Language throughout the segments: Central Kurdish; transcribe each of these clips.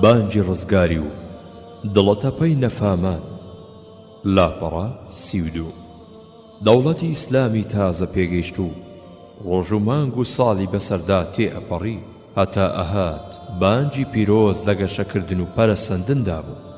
بانجی ڕزگاری و دڵەتەپەی نەفامان لاپەڕە 32 دەوڵەتی ئیسلامی تازە پێگەیشت و ڕۆژ و مانگ و ساڵی بەسەردا تێئەپەڕی هەتا ئەهات بانجی پیرۆز لە گەشەکردن و پەرەسەندندا بوو.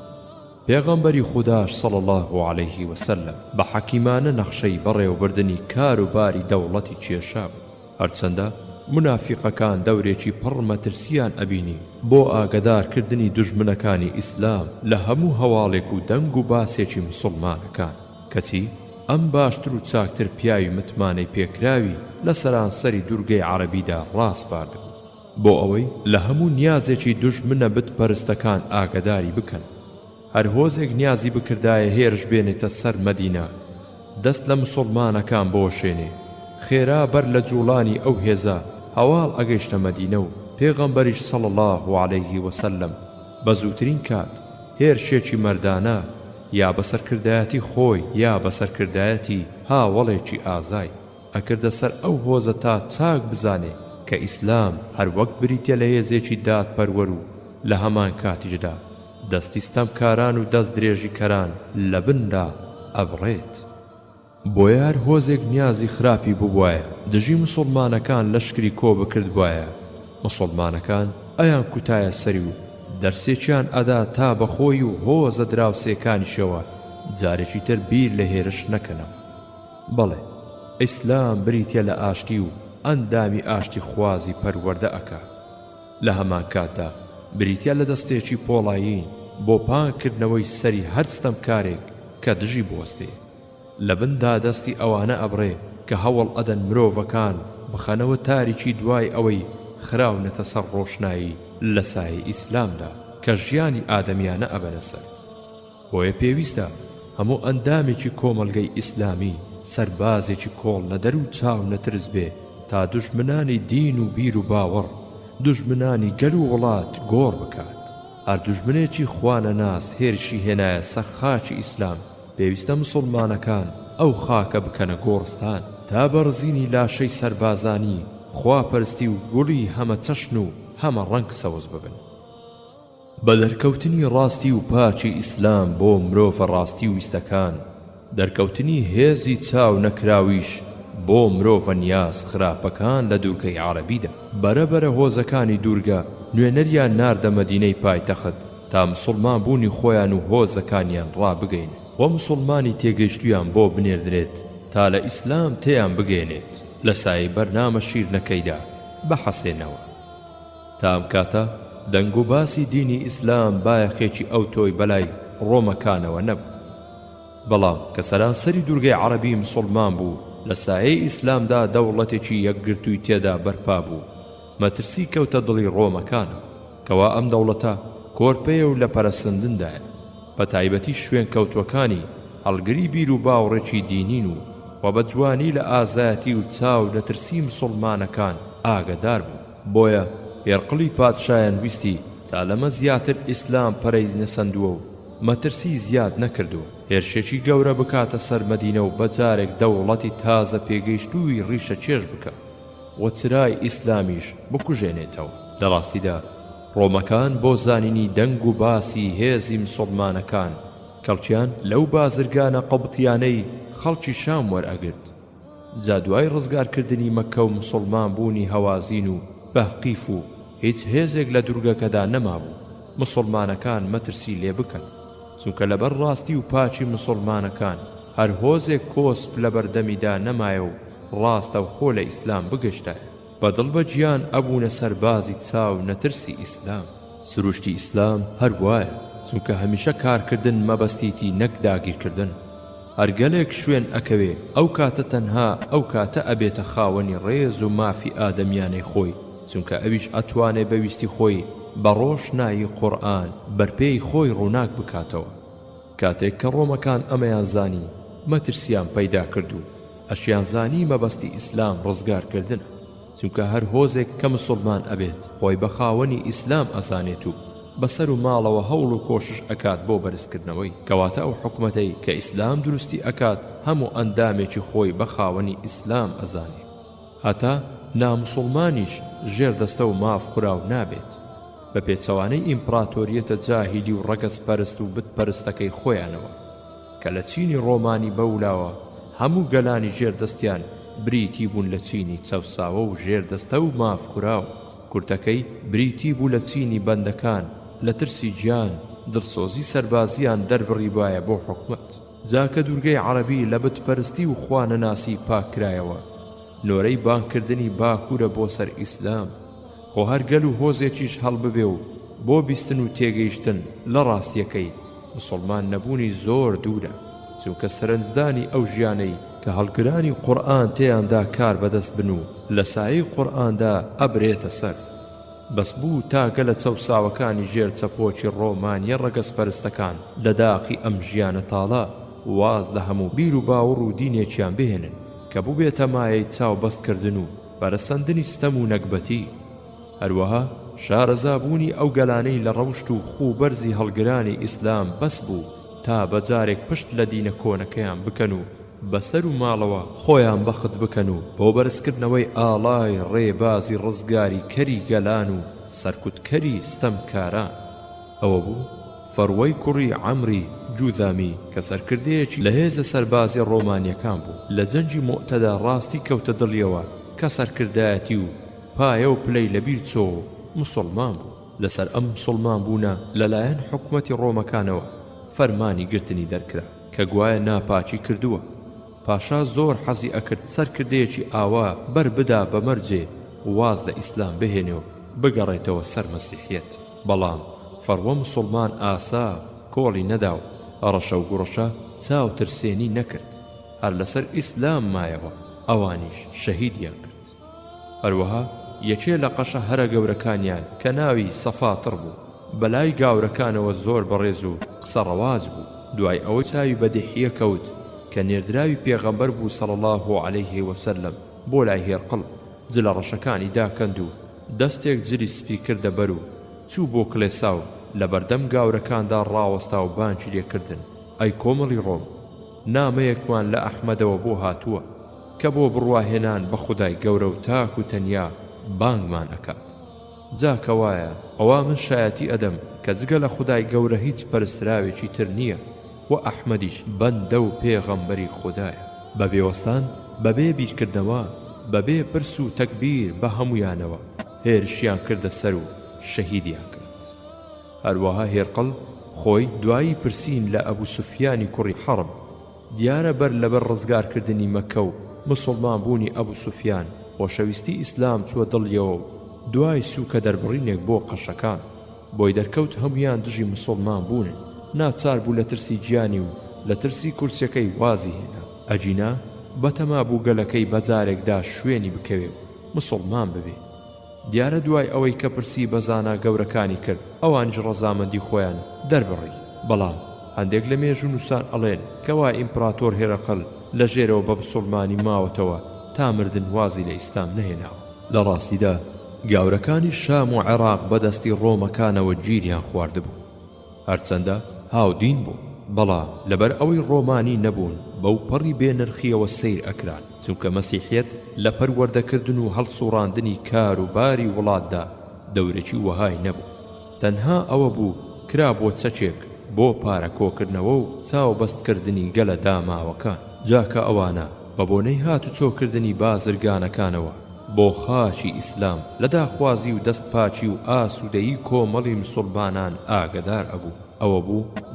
پێغەمبەری خوداش صلی الله عليه وسلم بە حەکیمانە نەخشەی بەڕێوەبردنی کاروباری دەوڵەتی کێشا بوو. هەرچەندە منافقەکان دەورێکی پڕ مەترسیان ئەبینی بۆ ئاگادارکردنی دوژمنەکانی ئیسلام لە هەموو هەواڵێک و دەنگ و باسێکی مسڵمانەکان. کەچی ئەم باشتر و چاکتر پیاوی متمانەی پێکراوی لە سەرانسەری دوورگەی عەرەبیدا ڕاست باردبوو بۆ ئەوەی لە هەموو نیازێکی دوژمنە بتپەرستەکان ئاگاداری بکەن. هەر هۆزێک نیازی بکردایە هێرش بێنێتە سەر مەدینە دەست لە مسڵمانەکان بۆشێنێ، خێرا بەر لە جوڵانی ئەو هێزە هەواڵ ئەگەیشتە مەدینە و پێغەمبەریش صلی الله عليه وسلم بە زووترین کات هێرشێکی مەردانە یا بەسەرکردایەتی خۆی یا بەسەرکردایەتی هاوڵێکی ئازای ئەکردە سەر ئەو هۆزە تا چاک بزانێ کە ئیسلام هەر وەک بریتە لە هێزێکی دادپەروەر و لە هەمان کاتیشدا دەستی ستەمکاران و دەست درێژی کەران لە بندا ئەبڕێت. بۆیە هەر هۆزێک نیازی خراپی بووایە دژی مسڵمانەکان لەشکری کۆ بکرد وایە، مسڵمانەکان ئەیان کوتایە سەری و دەرسێکیان ئەدا تا بەخۆی و هۆزە دراوسێکانیشەوە جارێکی تر بیر لە هێرش نەکەنەوە. بەڵێ ئیسلام بریتە لە ئاشتی و ئەندامی ئاشتی خوازی پەروەردە ئەکا. لە هەمان کاتدا بریتە لە دەستێکی پۆڵایین بۆ پانکردنەوەی سەری هەر ستەمکارێک کە دژی بوەستێ. لە بندا دەستی ئەوانە ئەبڕێ کە هەوڵ ئەدەن مرۆڤەکان بخەنەوە تاریکی دوای ئەوەی خراونەتە سەر ڕۆشنایی لە سایەی ئیسلامدا کە ژیانی ئادەمیانە ئەبەنە سەر. بۆیە پێویستە هەموو ئەندامێکی کۆمەلگەی ئیسلامی سەربازێکی کۆڵ نەدەر و چاو نەترس بێ تا دوژمنانی دین و بیر و باوەڕ، دوژمنانی گەل و وڵات گۆڕ بکات. هەر دوژمنێکی خوانە ناس هێرشی هێنایە سەر خاکی ئیسلام پێویستە مسڵمانەکان ئەو خاکە بکەنە گۆڕستان تا بەڕزینی لاشەی سەربازانی خواپەرستی و گوڵی هەمە چەشن و هەمە ڕەنگ سەوز ببن. بە دەرکەوتنی ڕاستی و پاچی ئیسلام بۆ مرۆڤە ڕاستی و ویستەکان، دەرکەوتنی هێزی چاو نەکراویش بۆ مرۆڤە نیاز خراپەکان لە دوورگەی عەرەبیدا. بەرەبەرە هۆزەکانی دوورگە نوێنەریان ناردە مەدینەی پایتەخت تا مسڵمان بوونی خۆیان و هۆزەکانیان ڕابگەین و مسڵمانی تێگەیشتویان بۆ بنێردرێت تا لە ئیسلام تێیان بگەێنێت لە سایەی بەرنامە شیرنەکەیدا بەحەسێنەوە. تا ئەم کاتە دەنگ و باسی دینی ئیسلام بایەخێکی ئەو تۆی بەلای ڕۆمەکانەوە نەبوو. بەڵام کە سەرانسەری دوورگەی عەرەبی مسڵمان بوو لە سایەی ئیسلامدا دەوڵەتێکی یەکگرتووی تێدا بەرپا بوو، مەترسی کەوتە دڵی ڕۆمەکانە کەوا ئەم دەوڵەتە کۆرپەیە و لە پەرەسەندندایە، بە تایبەتی شوێن کەوتوەکانی هەڵگری بیر و باوڕێکی دینین و بە جوانی لە ئازایەتی و چاو نەترسی مسڵمانەکان ئاگادار بوو. بۆیە هێرقڵی پادشایان ویستی تا لەمە زیاتر ئیسلام پەرەی نەسەندووە و مەترسی زیاد نەکردو هێرشێکی گەورە بکاتە سەر مەدینە و بەجارێک دەوڵەتی تازە پێگەیشتووی ڕیشە چێژ بکە و چرای ئیسلامیش بکوژێنێتەوە. لە ڕاستیدا ڕۆمەکان بۆ زانینی دەنگ و باسی هێزی مسڵمانەکان کەڵکیان لەو بازرگانە قەبتیانەی خەڵکی شام وەرئەگرت. جا دوای ڕزگارکردنی مەککە و مسڵمان بوونی هەوازین و بەهقیف و هیچ هێزێک لە دوورگەکەدا نەمابوو مسڵمانەکان مەترسی لێ بکەن، چونکە لەبەر ڕاستی و پاچی مسڵمانەکان هەر هۆزێک کۆسپ لە بەردەمیدا نەمایە و ڕاستە و خۆ لە ئیسلام بگەشتایە. بەدڵ بە گیان ئەبوونە سەربازی چاو نەترسی ئیسلام. سروشتی ئیسلام هەر وایە، چونکە هەمیشە کارکردن مەبەستیتی نەک داگیرکردن. هەرگەلێک شوێن ئەکەوێ ئەو کاتە تەنها ئەو کاتە ئەبێتە خاوەنی ڕێز و مافی ئادەمیانەی خۆی، چونکە ئەویش ئەتوانێ بەویستی خۆی بە ڕۆشنایی قورئان بەرپێی خۆی ڕووناک بکاتەوە. کاتێک کە ڕۆمەکان ئەمەیان زانی مەترسیان پەیدا کردو ئەشیان زانی مەبەستی ئیسلام ڕزگارکردنە، چونکە هەر هۆزێک کە مسڵمان ئەبێت خۆی بە خاوەنی ئیسلام ئەزانێت و بەسەر و ماڵەوە هەوڵ و کۆشش ئەکات بۆ بەرزکردنەوەی کەواتە ئەو حکومەتەی کە ئیسلام دروستی ئەکات هەموو ئەندامێکی خۆی بە خاوەنی ئیسلام ئەزانێ. هەتا نامسڵمانیش ژێر دەستە و ماف خوراو نابێت بە پێچەوانەی ئیمپراتۆریەتە جاهیلی و ڕەگەز پەرست و بتپەرستەکەی خۆیانەوە کە لە چینی ڕۆمانی بەولاوە هەموو گەلانی ژێردەستیان بریتی بوون لە چینی چەوساوە و ژێردەستە و ماف خوراو کورتەکەی بریتی بوو لە چینی بەندەکان لە ترسی گیان دڵسۆزی سەربازیان دەربڕی وایە بۆ حکومەت جاکە دوورگەی عەرەبی لە بتپەرستی و خوانەناسی پاکرایەوە نۆرەی بانکردنی باکوورە بۆ سەر ئیسلام خۆ هەر گەل و هۆزێکیش هەڵببێ و بۆ بیستن و تێگەیشتن لە ڕاستیەکەی مسڵمان نەبوونی زۆر دوورە چونکە سەرنجدانی ئەو ژیانەی کە هەڵگرانی قورئان تێیاندا کار بەدەست بن و لە سایەی قورئاندا ئەبرێتە سەر بەس بوو تاگە لە چەوساوەکانی ژێر چەپۆکی ڕۆمانیە ڕەگەزپەرستەکان لە داخی ئەم ژیانە تاڵە واز لە هەموو بیر و باوەڕ و دینێکیان بهێنن کە بوو بێتە مایەی چاو بەستکردن و بەرەسەندنی ستەم و نەکبەتی هەروەها شارەزابوونی ئەو گەلانەی لە ڕەوشت و خوبەرزی هەڵگرانی ئیسلام بەس بوو تا بەجارێک پشت لە دینە کۆنەکەیان بکەن و بەسەر و ماڵەوە خۆیان بەخت بکەن و بۆ بەرزکردنەوەی ئاڵای ڕێبازی ڕزگاری کەری گەلان و سەرکوتکەری ستەمکاران ئەوە بوو فەروەی کوڕی عەمری جوذامی کە سەرکردەیەکی لە هێزە سەربازی ڕۆمانیەکان بوو لە جەنگی مۆتەدا ڕاستی کەوتە دڵیەوە کە سەرکردایەتی و پایە و پلەی لەبیر چۆ و مسڵمان بوو لەسەر ئەم مسڵمان بوونە لەلایەن حکومەتی ڕۆمەکانەوە فەرمانی گرتنی دەرکرا کە گوایە ناپاچی کردووە پاشا زۆر حەزی ئەکرد سەرکردەیەکی ئاوا بەربدا بە مەرجێ واز لە ئیسلام بهێنێ و بگەڕێتەوە سەر مەسیحیەت بەڵام فەروە مسڵمان ئاسا کۆڵی نەدا و ڕەشە و گوڕەشە چاو ترسێنی نەکرد هەر لەسەر ئیسلام مایەوە ئەوانیش شەهیدیان کرد هەروەها یەکێ لە قەشە هەرە گەورەکانیان کە ناوی سەفاتڕ بوو بەلای گاورەکانەوە زۆر بەڕێز و قسە ڕەواز بوو دوای ئەوەی چاوی بە دێحیە کەوت کە نێردراوی پێغەمبەر بوو صلی الله عليه وسلم بۆ لای هێرقڵ جلە ڕەشەکانی داکەند و دەستێک جلی سپی کردە بەر و چوو بۆ کڵێسا و لە بەردەم گاورەکاندا ڕاوەستا و بانگی لێکردن ئەی کۆمەڵی ڕۆم نامەیەکمان لە ئەحمەدەوە بۆ هاتووە کە بۆ بڕواهێنان بە خودای گەورە و تاک و تەنیا بانگمان ئەکات جاکە وایە ئەوا من شایەتی ئەدەم کە جگە لە خودای گەورە هیچ پەرستراوێکی تر نییە و ئەحمەدیش بەندە و پێغەمبەری خودایە بە بێوەستان بەبێ بیرکردنەوە بەبێ پرس و تەکبیر بە هەمویانەوە هێرشیان کردە سەر و شەهیدیان کرد هەروەها هێرقڵ خۆی دوایی پرسین لە ئەبوو سوفیانی کوڕی حەرب دیارە بەر لەبەر ڕزگارکردنی مەکە و مسڵمان بوونی ئەبوو سوفیان خۆشەویستی ئیسلام چووە دڵیەوە دوای سووکە دەربڕینێک بۆ قەشەکان بۆی دەرکەوت هەمویان دژی مسڵمان بوون ناچار بوو لە ترسی گیانی و لە ترسی کورسەکەی وازی هێنا ئەجینا بەتەما بوو گەلەکەی بەجارێکدا شوێنی بکەوێ مسڵمان ببێ دیارە دوای ئەوەی کە پرسی بەزانا گەورەکانی کرد ئەوانش ڕەزامەندی خۆیان دەربڕی بەڵام هەندێک لە مێژوو نووسان ئەڵێن کەوا ئیمپراتۆر هێرەقڵ لە ژێرەوە بە مسڵمانی ماوەتەوە تا مردن وازی لە ئیسلام نەهێناوە لە ڕاستیدا گاورەکانی شام و عێراق بەدەستی ڕۆمەکانەوە گیریان خواردبوو هەرچەندە هاودین بوو بەڵام لەبەر ئەوەی ڕۆمانی نەبوون بەو پەڕی بێنرخیەوە سیر ئەکران چونکە مەسیحیەت لە پەروەردەکردن و هەڵسوڕاندنی کار و باری وڵاتدا دەورێکی وەهای نەبوو تەنها ئەوە بوو کرا بۆ چەچێک بۆ پارە کۆکردنەوە و چاوبەستکردنی گەلە داماوەکان جاکە ئەوانە بە بۆنەی هاتوچۆکردنی بازرگانەکانەوە بۆ خاچی ئیسلام لە داخوازی و دەست پاچی و ئاسوودەیی کۆمەڵی مسڵمانان ئاگدار ئەبوو ئەوە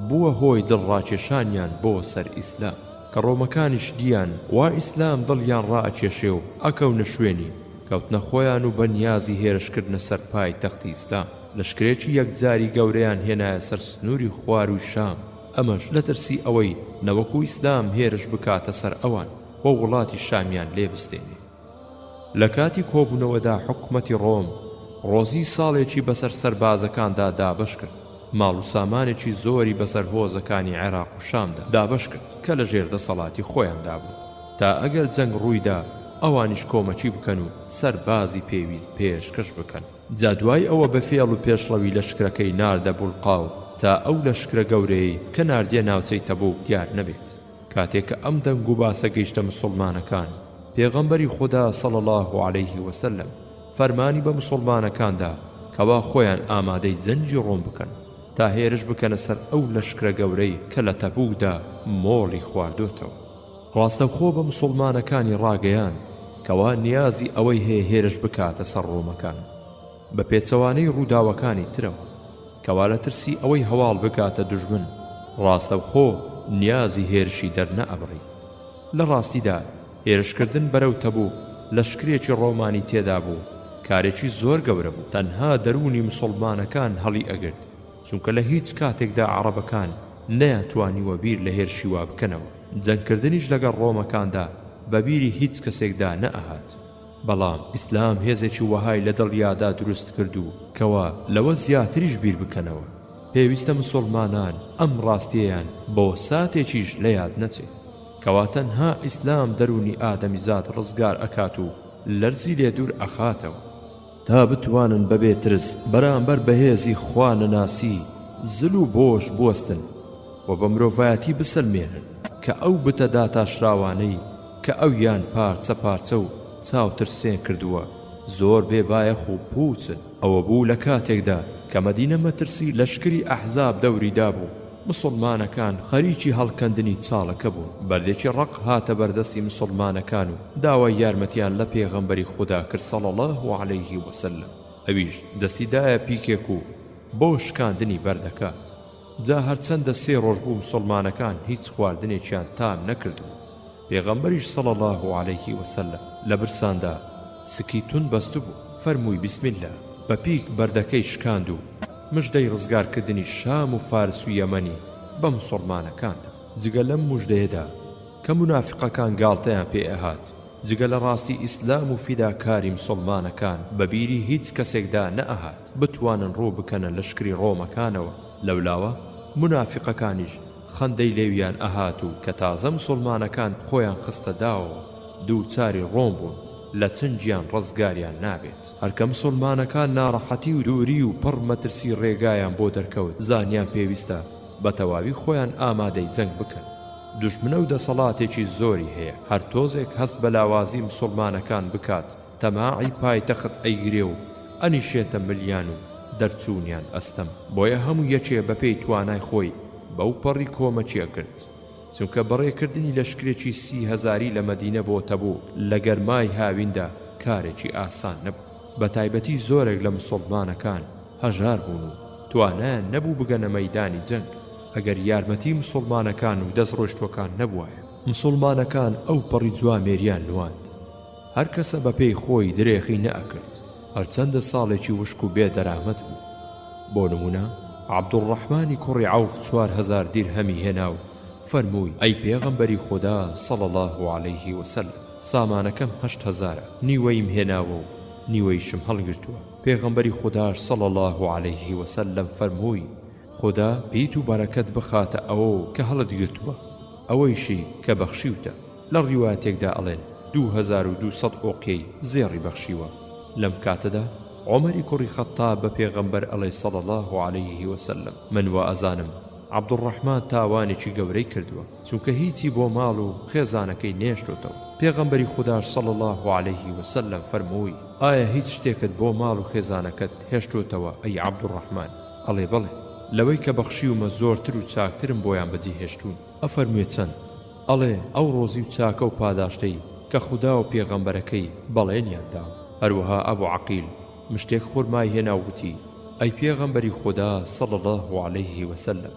بووە هۆی دڵڕاکێشانیان بۆ سەر ئیسلام کە ڕۆمەکانیش دیان وا ئیسلام دڵیان ڕائەکێشێ و ئەکەونە شوێنی کەوتنە خۆیان و بەنیازی هێرشکردنە سەر پای تەختی ئیسلام لەشکرێکی یەکجاری گەورەیان هێنایە سەر سنووری خوار و شام ئەمەش لە ترسی ئەوەی نەوەکو ئیسلام هێرش بکاتە سەر ئەوان بۆ وڵاتی شامیان لێ بستێنێ لە کاتی کۆبوونەوەدا حکومەتی ڕۆم ڕۆزی ساڵێکی بەسەر سەربازەکاندا دابەش کرد ماڵ و سامانێکی زۆری بەسەر هۆزەکانی عێراق و شامدا دابەش کرد کە لە ژێر دەسەڵاتی خۆیاندا بوو تا ئەگەر جەنگ ڕوویدا ئەوانیش کۆمەچی بکەن و سەربازی پێویست پێشکەش بکەن جا دوای ئەوە بە فێڵ و پێشڵەوی لەشکرەکەی ناردە بولقاو تا ئەو لەشکرە گەورەی کە ناردیە ناوچەی تەبوک دیار نەبێت کاتێک کە ئەم دەنگ و باسە گەیشتە مسڵمانەکان پێغەمبەری خوددا صلی الله عليه وسلم فەرمانی بە مسلمانەکاندا کەوا خۆیان ئامادەی جەنگی ڕۆم بکەن تا هێرش بکەنە سەر ئەو لەشکرە گەورەی کە لە تەبوکدا مۆڵی خواردوتەوە. ڕاستەوخۆ بە مسلمانەکانی ڕاگەیان کەوا نیازی ئەوەی هەیە هێرش بکاتە سەر ڕۆمەکان بە پێچەوانەی ڕووداوەکانی ترەوە کەوا لە ترسی ئەوەی هەواڵ بکاتە دوژمن ڕاستەوخۆ نیازی هێرشی دەرنەئەبڕی. لە ڕاستیدا هێرشکردن بەرەو تەبوک لەشکرێکی ڕۆمانی تێدا بوو کارێکی زۆر گەورە بوو، تەنها دەرونی مسلمانەکان هەڵی ئەگرت چونکە لە هیچ کاتێکدا عەرەبەکان نەیانتوانیوە بیر لە هێرشی وا بکەنەوە. جەنگکردنیش لەگەڵ ڕۆمەکاندا بەبیری هیچ کەسێکدا نەئەهات. بەڵام ئیسلام هێزێکی وەهای لە دڵیادا دروست کرد و کەوا لەوە زیاتریش بیر بکەنەوە. پێویستە مسلمانان ئەم ڕاستیەیان بۆ ساتێکیش لە یاد نەچێت کەوا تەنها ئیسلام دەرونی ئادەمیزاد ڕزگار ئەکات و لەرزی لێ دوور ئەخاتەوە تا بتوانن بەبێ ترس بەرامبەر بەهێزی خوا نەناسی زل و بۆش بوەستن و بە مرۆڤایەتی بسەلمێنن کە ئەو بتە داتاشراوانەی کە ئەویان پارچە پارچە و چاوترسێن کردووە زۆر بێبایەخ و پوچن. ئەوە بوو لە کاتێکدا کە مەدینە مەترسی لەشکری ئەحزاب دەوریدا بوو. مسلمانەکان خەریکی هەڵکەندنی چاڵەکە بوون. بەردێکی ڕق هاتە بەردەستی مسلمانەکان و داوای یارمەتیان لە پێغەمبەری خوددا کرد صلی الله عليه وسلم. ئەویش دەستیدایە پیکێک و بۆ شکاندنی بەردەکە. جا هەرچەندە 3 ڕۆژ بوو مسلمانەکان هیچ خواردنێکیان تام نەکردو. پێغەمبەریش صلی الله عليه وسلم لە برساندا سکی تون بەست بوو. فەرمووی بسم الله، بە پیک بەردەکەی شکاند و مژدەی ڕزگارکردنی شام و فارس و یەمەنی بە مسلمانەکاندا. جگە لەم مژدەیەدا کە منافقەکان گاڵتەیان پێ ئەهات جگە لە ڕاستی ئیسلام و فیداکاری مسلمانەکان بەبیری هیچ کەسێکدا نەئەهات بتوانن ڕوو بکەنە لەشکری ڕۆمەکانەوە. لەولاوە منافقەکانیش خەندەی لێویان ئەهات و کە تازە مسلمانەکان خۆیان خستە داوەوە دووچاری ڕۆم بوون لە چنجیان ڕزگاریان نابێت. هەرکە مسلمانەکان ناڕەحەتی و دووری و پڕ مەترسی ڕێگایان بۆ دەرکەوت زانیان پێویستە بە تەواوی خۆیان ئامادەی جەنگ بکەن. دوژمنە و دەسەڵاتێکی زۆری هەیە، هەر تۆزێک هەست بە لاوازی مسلمانەکان بکات تەماعی پایتەخت ئەیگرێ و ئەنیشێتە ملیان و دەرچوونیان ئەستەم. بۆیە هەموو یەکێ بەپێی توانای خۆی بەو پەڕی کۆمەچیە کرد چونکە بەڕێکردنی لەشکرێکی 30,000 لە مەدینە بۆ تەبوک لە گەرمای هاویندا کارێکی ئاسان نەبوو. بە تایبەتی زۆرێک لە مسلمانەکان هەژار بوون و توانایان نەبوو بگەنە مەیدانی جەنگ ئەگەر یارمەتی مسلمانەکان و دەستڕۆشتوەکان نەبوایە. مسلمانەکان ئەو پەڕی جوامێریان نواند، هەر کەسە بەپێی خۆی درێخی نەئەکرد هەرچەندە ساڵێکی وشک و بێ دەرامەت بوو. بۆ نمونە عەبدوڕەحمانی کوڕی عەوف 4,000 دیرهەمی هێنا و فەرمووی ئەی پێغەمبەری خوددا صلی الله عليه وسلم، سامانەکەم 8,000 نیوەیم هێناوە و نیوەیشم هەڵگرتووە. پێغەمبەری خودداش صلی الله عليه وسلم فەرمووی خوددا پیت و بەرەکەت بخاتە ئەوە کە هەڵت گرتووە، ئەوەیشی کە بەخشیوتە. لە ڕیواتێکدا ئەڵێن 2200 ئۆقیەی زێڕی بەخشیوە. لەم کاتەدا عومەری کوڕی خەتاب بە پێغەمبەر ئەڵێ صلی الله عليه وسلم من وا ئەزانم عەبدوڕەحمان تاوانێکی گەورەی کردووە چونکە هیچی بۆ ماڵ و خێزانەکەی نێشتۆتەوە. پێغەمبەری خودداش صلی الله عليه وسلم فەرمووی ئایا هیچ شتێکت بۆ ماڵ و خێزانەکەت هێشتۆتەوە ئەی عەبدوڕەحمان؟ ئەڵێ بەڵێ. لەوەی کە بەخشیومە زۆرتر و چاکترم بۆیان بەجێ هێشتوون. ئەفەرموویە چەند؟ ئەڵێ ئەو ڕۆزی و چاکە و پاداشتەی کە خوددا و پێغەمبەرەکەی بەڵێنیان داوە. هەروەها ئەبوو عەقیل مشتێک خورمای هێنا و گوتی ئەی پێغەمبەری خوددا صلی الله عليه وسلم،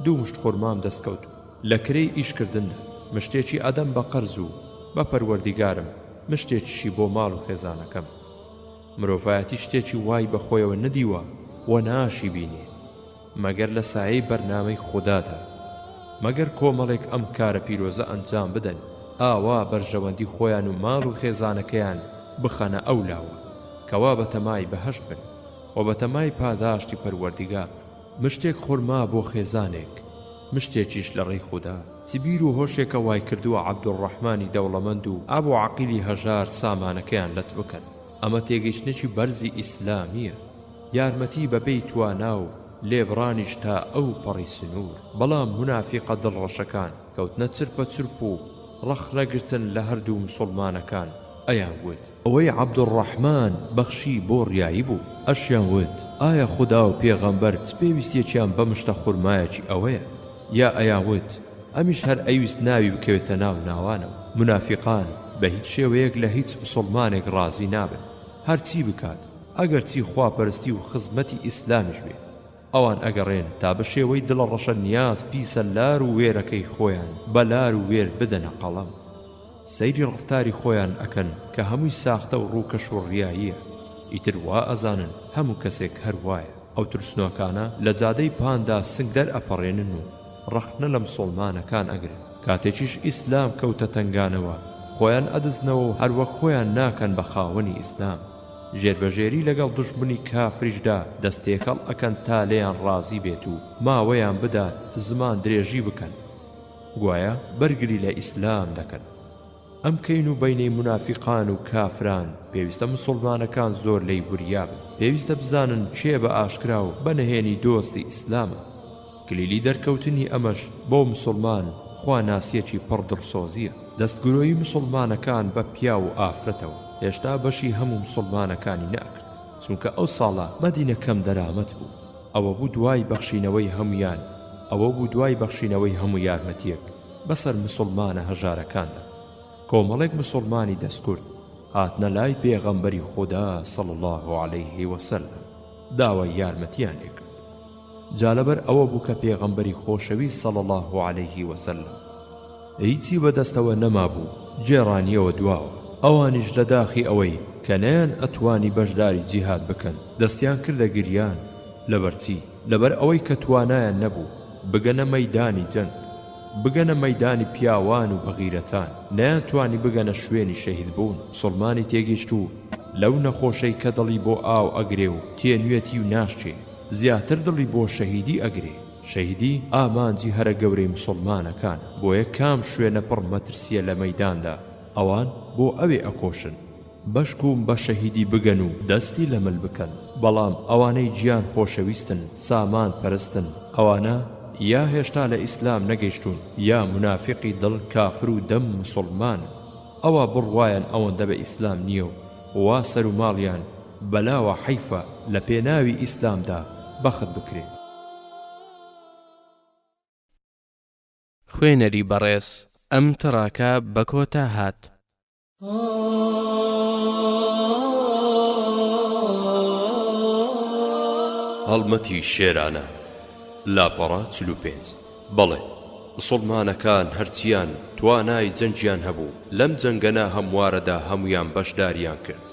2 مشت خورمام دەستکەوت لە کرەی ئیشکردنە، مشتێکی ئەدەم بە قەرز و بە پەروەردیگارم مشتێکیشی بۆ ماڵ و خێزانەکەم. مرۆڤایەتی شتێکی وای بەخۆیەوە نەدیوە و ناشی بینێ مەگەر لە سایەی بەرنامەی خوددادا، مەگەر کۆمەڵێک ئەم کارە پیرۆزە ئەنجام بدەن ئاوا بەرژەوەندی خۆیان و ماڵ و خێزانەکەیان بخەنە ئەو لاوە کەوا بەتەمای بەهەشت بن و بەتەمای پاداشتی پەروەردیگار. مشتێک خورما بۆ خێزانێک، مشتێکیش لە ڕێی خوددا. چبیر و هۆشێکە وای کردووە عەبدوڕەحمانی دەوڵەمەند و ئابوو عەقیلی هەژار سامانەکەیان لەت بکەن. ئەمە تێگەیشتنێکی بەرزی ئیسلامیە، یارمەتی بەبێی توانا و لێبڕانیش تا ئەو پەڕی سنوور. بەڵام منافقە دڵڕەشەکان کەوتنە چرپە چرپ و ڕەخنەگرتن لە هەردوو مسلمانەکان. ئەیان وت ئەوەی عەبدوڕەحمان بەخشی بۆ ڕیایی بوو. ئەشیان وت ئایا خوددا و پێغەمبەر چ پێویستیەکیان بە مشتە خورمایەکی ئەوەیە؟ یا ئەیان وت ئەمیش هەر ئەویست ناوی بکەوێتە ناو ناوانەوە. منافقان بە هیچ شێوەیەک لە هیچ مسلمانێک ڕازی نابن، هەرچی بکات ئەگەر چی خواپەرستی و خزمەتی ئیسلامیش بێ. ئەوان ئەگەڕێن تا بە شێوەی دڵە ڕەشە نیاز پیسە لار و وێرەکەی خۆیان بە لار و وێر بدەنە قەڵەم. سەیری ڕفتاری خۆیان ئەکەن کە هەمووی ساختە و ڕووکەش و ڕیاییە. ئیتر وا ئەزانن هەموو کەسێک هەر وایە. ئەو ترسنۆکانە لە جادەی پاندا سنگ دەرئەپەڕێنن و ڕەخنە لە مسلمانەکان ئەگرن. کاتێکیش ئیسلام کەوتە تنگانەوە خۆیان ئەدزنەوە و هەروەک خۆیان ناکەن بە خاوەنی ئیسلام. ژێربەژێری لەگەڵ دوژمنی کافریشدا دەستێکەڵ ئەکەن تا لێیان ڕازی بێت و ماوەیان بدات زمان درێژی بکەن. گوایە بەرگری لە ئیسلام دەکەن. ئەم کەین و بەینەی منافقان و کافران پێویستە مسلمانەکان زۆر لێی وریابن. پێویستە بزانن چێ بە ئاشکرا و بەنهێنی دۆستی ئیسلامە. کلیلی دەرکەوتنی ئەمەش بۆ مسلمان خوا ناسیەکی پڕ دڵسۆزیە. دەستگرۆی مسلمانەکان بە پیا و ئافرەتەوە هێشتا بەشی هەموو مسلمانەکانی نەکرد، چونکە ئەو ساڵە مەدینە کەم دەرامەت بوو. ئەوە بوو دوای بەخشینەوەی هەمویان، ئەوە بوو دوای بەخشینەوەی هەموو یارمەتیەک بەسەر مسلمانە هەژارەکاندا. کۆمەڵێک مسلمانی دەستکورد هاتنە لای پێغەمبەری خوددا صلی الله علیه وسلم داوای یارمەتیان لێکرد. جا لەبەر ئەوە بوو کە پێغەمبەری خۆشەویست صلی الله علیه وسلم هیچی بەدەستەوە نەما بوو جێڕانیەوە دواوە. ئەوانیش لە داخی ئەوەی کە نەیان ئەتوانی بەشداری جیهاد بکەن دەستیان کردە گریان. لەبەرچی؟ لەبەر ئەوەی کە توانایان نەبوو بگەنە مەیدانی جەنگ، بگەنە مەیدانی پیاوان و بەغیرەتان، نەیان توانی بگەنە شوێنی شەهید بوون. مسلمانی تێگەیشت و لەو نەخۆشەی کە دڵی بۆ ئاو ئەگرێ و تێنوێتی و ناشچێ زیاتر دڵی بۆ شەهیدی ئەگرێ. شەهیدی ئامانجی هەرە گەورەی مسلمانەکان، بۆیە کام شوێنە پڕ مەترسیە لە مەیداندا ئەوان بۆ ئەوێ ئەکۆشن بەشکوم بە شەهیدی بگەن و دەستی لە مل بکەن. بەڵام ئەوانەی گیان خۆشەویستن، سامان پەرستن، ئەوانە یا هێشتا لە ئیسلام نەگەیشتون یا منافقی دڵ کافر و دەم مسلمان. ئەوە بڕوایان ئەوەندە بە ئیسلام نییە و وا سەر و ماڵیان بەلاوە حەیفە لە پێناوی ئیسلامدا بەخت بکرێ. خوێنەری بەڕێز ئەم تڕاکە بە کۆتا هات. هەڵمەتی شێرانە لاپەڕە 45. بەڵێ مسلمانەکان هەرچیان توانای جەنگیان هەبوو لەم جەنگەنە هەموارەدا هەمویان بەشداریان کرد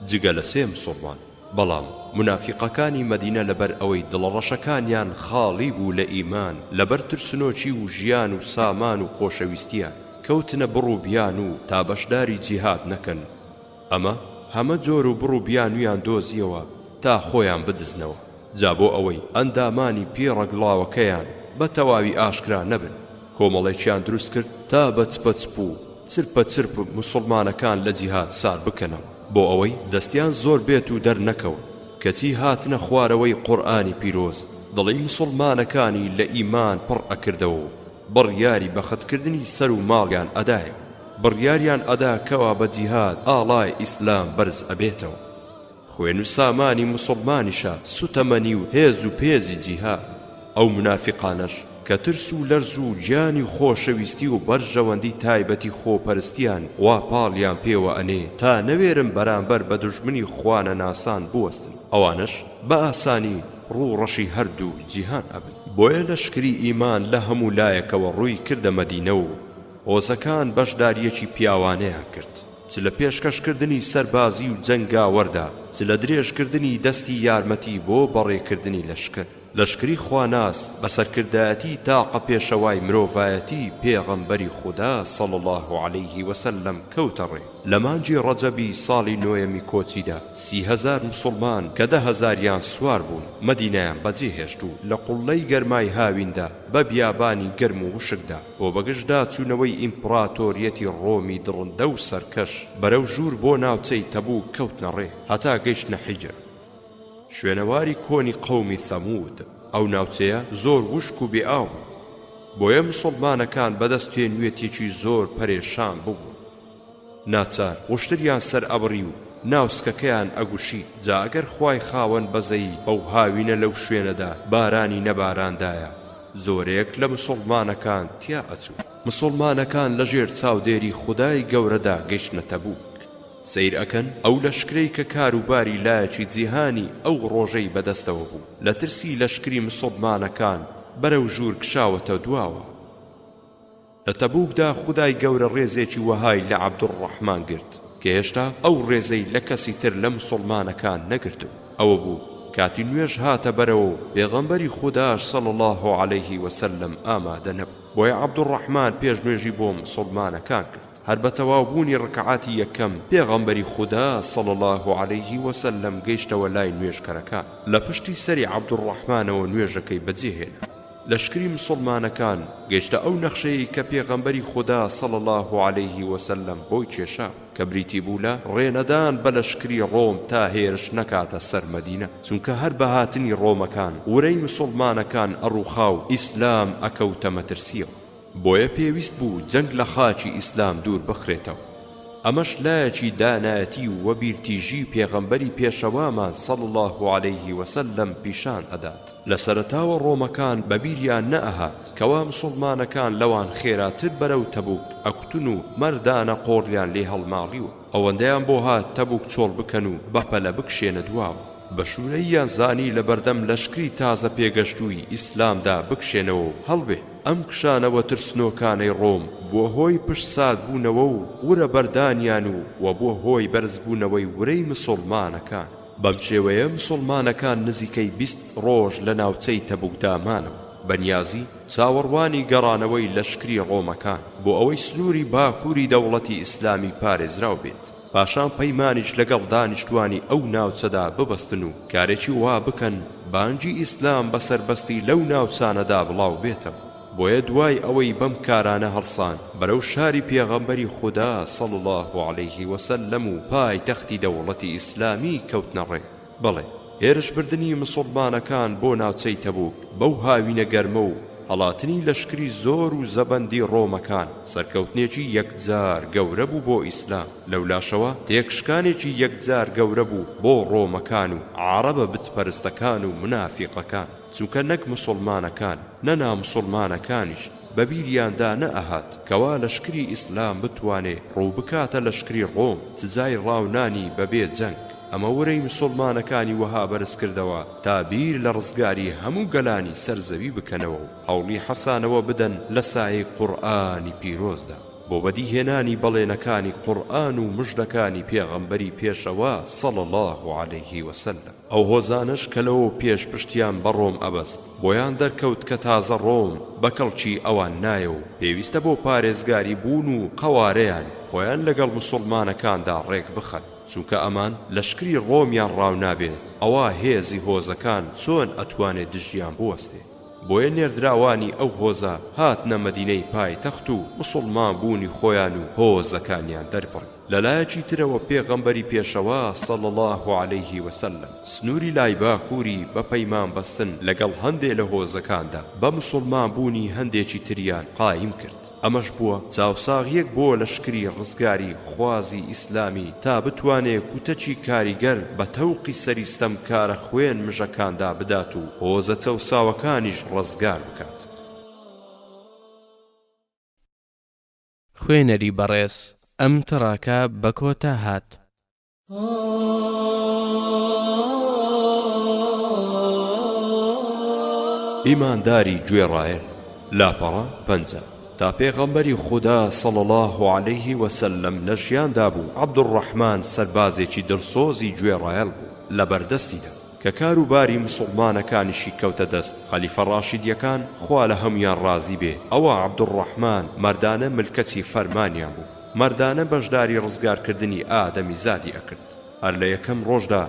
جگە لە 3 مسلمان. بەڵام منافقەکانی مەدینە لەبەر ئەوەی دڵڕەشەکانیان خاڵی بوو لە ئیمان، لەبەر ترسنۆکی و ژیان و سامان و خۆشەویستیان کەوتنە بڕووبیان و تا بەشداری جیهاد نەکەن. ئەمە هەمە جۆر و بڕووبیانویان دۆزیەوە تا خۆیان بدزنەوە. جا بۆ ئەوەی ئەندامانی پێڕەگڵاوەکەیان بە تەواوی ئاشکرا نەبن، کۆمەڵێکیان دروست کرد تا بە چپە و چرپە چرپ مسلمانەکان لە جیهاد سار بکەنەوە، بۆ ئەوەی دەستیان زۆر بێت و دەرنەکەون. کەچی هاتنە خوارەوەی قورئانی پیرۆز دڵی مسلمانەکانی لە ئیمان پڕ ئەکردەوە و بڕیاری بەختکردنی سەر و ماڵیان ئەدایە. بڕیاریان ئەدا کەوا بە جیهاد ئاڵای ئیسلام بەرز ئەبێتەوە. خوێن و سامانی مسلمانیشە سوتەمەنی و هێز و پێزی جیهاد. ئەو منافقانەش کە ترس و لەرز و گیانی خۆشەویستی و بەرژەوەندی تایبەتی خۆپەرستیان وا پاڵیان پێوە ئەنێ تا نەوێرن بەرامبەر بە دوژمنی خوانە ناسان بوەستن. ئەوانش بە ئاسانی ڕوو ڕەشی هەردوو جیهان ئەبن. بۆیە لەشکری ئیمان لە هەموو لایەکەوە ڕووی کردە مەدینە و هۆزەکان بەشداریەکی پیاوانەیان کرد، چ لە پێشکەشکردنی سەربازی و جەنگاوەردا، چ لە درێژکردنی دەستی یارمەتی بۆ بەڕێکردنی لەشکر. لەشکری خواناس بەسەرکردایەتی تاقە پێشەوای مرۆڤایەتی پێغەمبەری خوددا صلی الله علیه وسلم کەوتە ڕێ. لە مانگی ڕەجەبی ساڵی 9 کۆچیدا 30,000 مسلمان کە 10,000یان سوار بوون مەدینەیان بەجێهێشت و لە قوڵەی گەرمای هاویندا بە بیابانی گەرم و وشکدا بۆ بەگشتدا چوونەوەی ئیمپراتۆریەتی ڕۆمی دڕندە و سەرکەش بەرەو ژوور بۆ ناوچەی تەبوک کەوتنە ڕێ هەتا گەیشتنە حیجر، شوێنەواری کۆنی قەومی ثەمود. ئەو ناوچەیە زۆر وشک و بێئاو، بۆیە مسڵمانەکان بەدەستێنوێتێکی زۆر پەرێشان بوو. ناچار وشتریان سەر ئەبڕی و ناوسکەکەیان ئەگوشی، جا ئەگەر خوای خاوەن بەزەی بەو هاوینە لەو شوێنەدا بارانی نەباراندایە، زۆرێک لە مسڵمانەکان تیا ئەچوو. مسڵمانەکان لەژێر چاودێری خودای گەورەدا گەیشتنە تەبووک. سیر ئەکەن ئەو لەشکرەی کە کاروباری لایەکی جیهانی ئەو ڕۆژەی بەدەستەوە بوو، لە ترسی لەشکری مسڵمانەکان بەرەو ژوور کشاوەتە دواوە. لە تەبووکدا خودای گەورە ڕێزێکی وەهای لە عەبدوڕەحمان گرت کە هێشتا ئەو ڕێزەی لە کەسی تر لە مسڵمانەکان نەگرتو. ئەوە بوو کاتی نوێژ هاتە بەرەوە پێغەمبەری خوداش صلی الله عليه وسلم ئامادە نەبوو. بۆیە عەبدوڕەحمان پێش نوێژی بۆ مسڵمانەکان کرد. هەر بە تەواوبوونی ڕکعاتی یەکەم پێغەمبەری خوددا صلی الله عليه وسلم گەیشتەوە لای نوێژکەرەکان. لە پشتی سەری عەبدوڕەحمانەوە نوێژەکەی بەجێهێنا. لەشکری مسڵمانەکان گەیشتە ئەو نەخشەیە کە پێغەمبەری خوددا صلی الله عليه وسلم بۆی کێشا کە بریتی بوو لە ڕێنەدان بە لەشکری ڕۆم تا هێرش نەکاتە سەر مەدینە، چونکە هەر بە هاتنی ڕۆمەکان ورەی مسڵمانەکان ئەڕووخا و ئیسلام ئەکەوتە مەترسیەوە. بۆیە پێویست بوو جەنگ لە خاچی ئیسلام دوور بخرێتەوە. ئەمەش لایەکی دانایەتی و وەبیرتیژی پێغەمبەری پێشەوامان صلی الله عليه وسلم پیشان ئەدات. لە سەرەتاوە ڕۆمەکان بەبیریان نەئەهات کەوا مسڵمانەکان لەوان خێراتر بەرەو تەبوک ئەکوتن و مەردانە قۆڕیان لێ هەڵماڕیوە. ئەوەندەیان بۆ هات تەبوک چۆڵ بکەن و بەپەلە بکشێنە دواوە. بە شوورەیان زانی لە بەردەم لەشکری تازە پێگەشتووی ئیسلامدا بکشێنەوە و هەڵبێ. ئەم کشانەوە ترسنۆکانەی ڕۆم بووە هۆی پشساد بوونەوە و ورە بەردانیان و بووە هۆی بەرزبوونەوەی ورەی مسڵمانەکان. بەم شێوەیە مسڵمانەکان نزیکەی 20 ڕۆژ لە ناوچەی تەبوکدامانەوە بەنیازی چاوەڕوانی گەڕانەوەی لەشکری ڕۆمەکان بۆ ئەوەی سنووری باکووری دەوڵەتی ئیسلامی پارێزراو بێت. پاشان پەیمانیش لەگەڵ دانیشتوانی ئەو ناوچەدا ببەستن و کارێکی وا بکەن بانگی ئیسلام بەسەربەستی لەو ناوچانەدا بڵاو بێتەوە. بۆیە دوای ئەوەی بەم کارانە هەڵسان بەرەو شاری پێغەمبەری خوددا صلی الله عليه وسلم و پایتەختی دەوڵەتی ئیسلامی کەوتنە ڕێ. بەڵێ هێرشبردنی مسڵمانەکان بۆ ناوچەی تەبوک بەو هاوینە گەرمە و هەڵاتنی لەشکری زۆر و زەبەندی ڕۆمەکان سەرکەوتنێکی یەکجار گەورە بوو بۆ ئیسلام. لەولاشەوە تێکشکانێکی یەکجار گەورە بوو بۆ ڕۆمەکان و عەرەبە بتپەرستەکان و منافیقەکان، چونکە نەک مسڵمانەکان نەنا مسڵمانەکانیش بەبیریاندا نەئەهات کەوا لەشکری ئیسلام بتوانێ ڕوو بکاتە لەشکری ڕۆم جزای ڕاونانی بەبێ جەنگ. ئەمە ورەی مسڵمانەکانی وەها بەرز کردەوە تا بیر لە ڕزگاری هەموو گەلانی سەرزەوی بکەنەوە و هەوڵی حەسانەوە بدەن لە سایەی قورئانی پیرۆزدا بۆ بەدیهێنانی بەڵێنەکانی قورئان و مژدەکانی پێغەمبەری پێشەوا صلی الله عليه وسلم. ئەو هۆزانش کە لەوە پێش پشتیان بە ڕۆم ئەبەست بۆیان دەرکەوت کە تازە ڕۆم بەکەڵکی ئەوان نایە و پێویستە بۆ پارێزگاری بوون و قەوارەیان خۆیان لەگەڵ مسڵمانەکاندا ڕێک بخەن، چونکە ئەمان لەشکری ڕۆمیان ڕاو نابێت ئەوە هێزی هۆزەکان چۆن ئەتوانێت دژیان بوەستێ. بۆیە نێردراوانی ئەو هۆزە هاتنە مەدینەی پایتەخت و مسڵمان بوونی خۆیان و هۆزەکانیان دەربڕن. لەلایەکی ترەوە پێغەمبەری پێشەوا صلی الله عليه وسلم سنووری لای باکووری بە پەیمان بەستن لەگەڵ هەندێک لە هۆزەکاندا بە مسڵمان بوونی هەندێکی تریان قایم کرد. ئەمەش بووە چاوساغیەک بۆ لەشکری ڕزگاری خوازی ئیسلامی تا بتوانێت کوتەچی کاریگەر بە تەوقی سەریستەم کارە خوێن مژەکاندا بدات و هۆزە چەوساوەکانیش ڕزگار بکات. خوێنەری بەڕێز ئەم تەڕاکە بە کۆتا هات. ئیمانداری گوێڕایەل لاپەڕە پەنجە تا پێغەمبەری خوددا صلی الله عليه وسلم لە ژیاندا بوو عەبدوڕەحمان سەربازێکی دڵسۆزی گوێڕایەل بوو لە بەردەستیدا کە کاروباری مسڵمانەکانیشی کەوتە دەست. خەلیفە ڕاشیدیەکان خوا لە هەمویان ڕازی بێ ئەوە عەبدوڕەحمان مەردانە ملکەتی فەرمانیان بوو، مەردانە بەشداری ڕزگارکردنی ئادەمی زادی ئەکرد. هەر لە یەکەم ڕۆژدا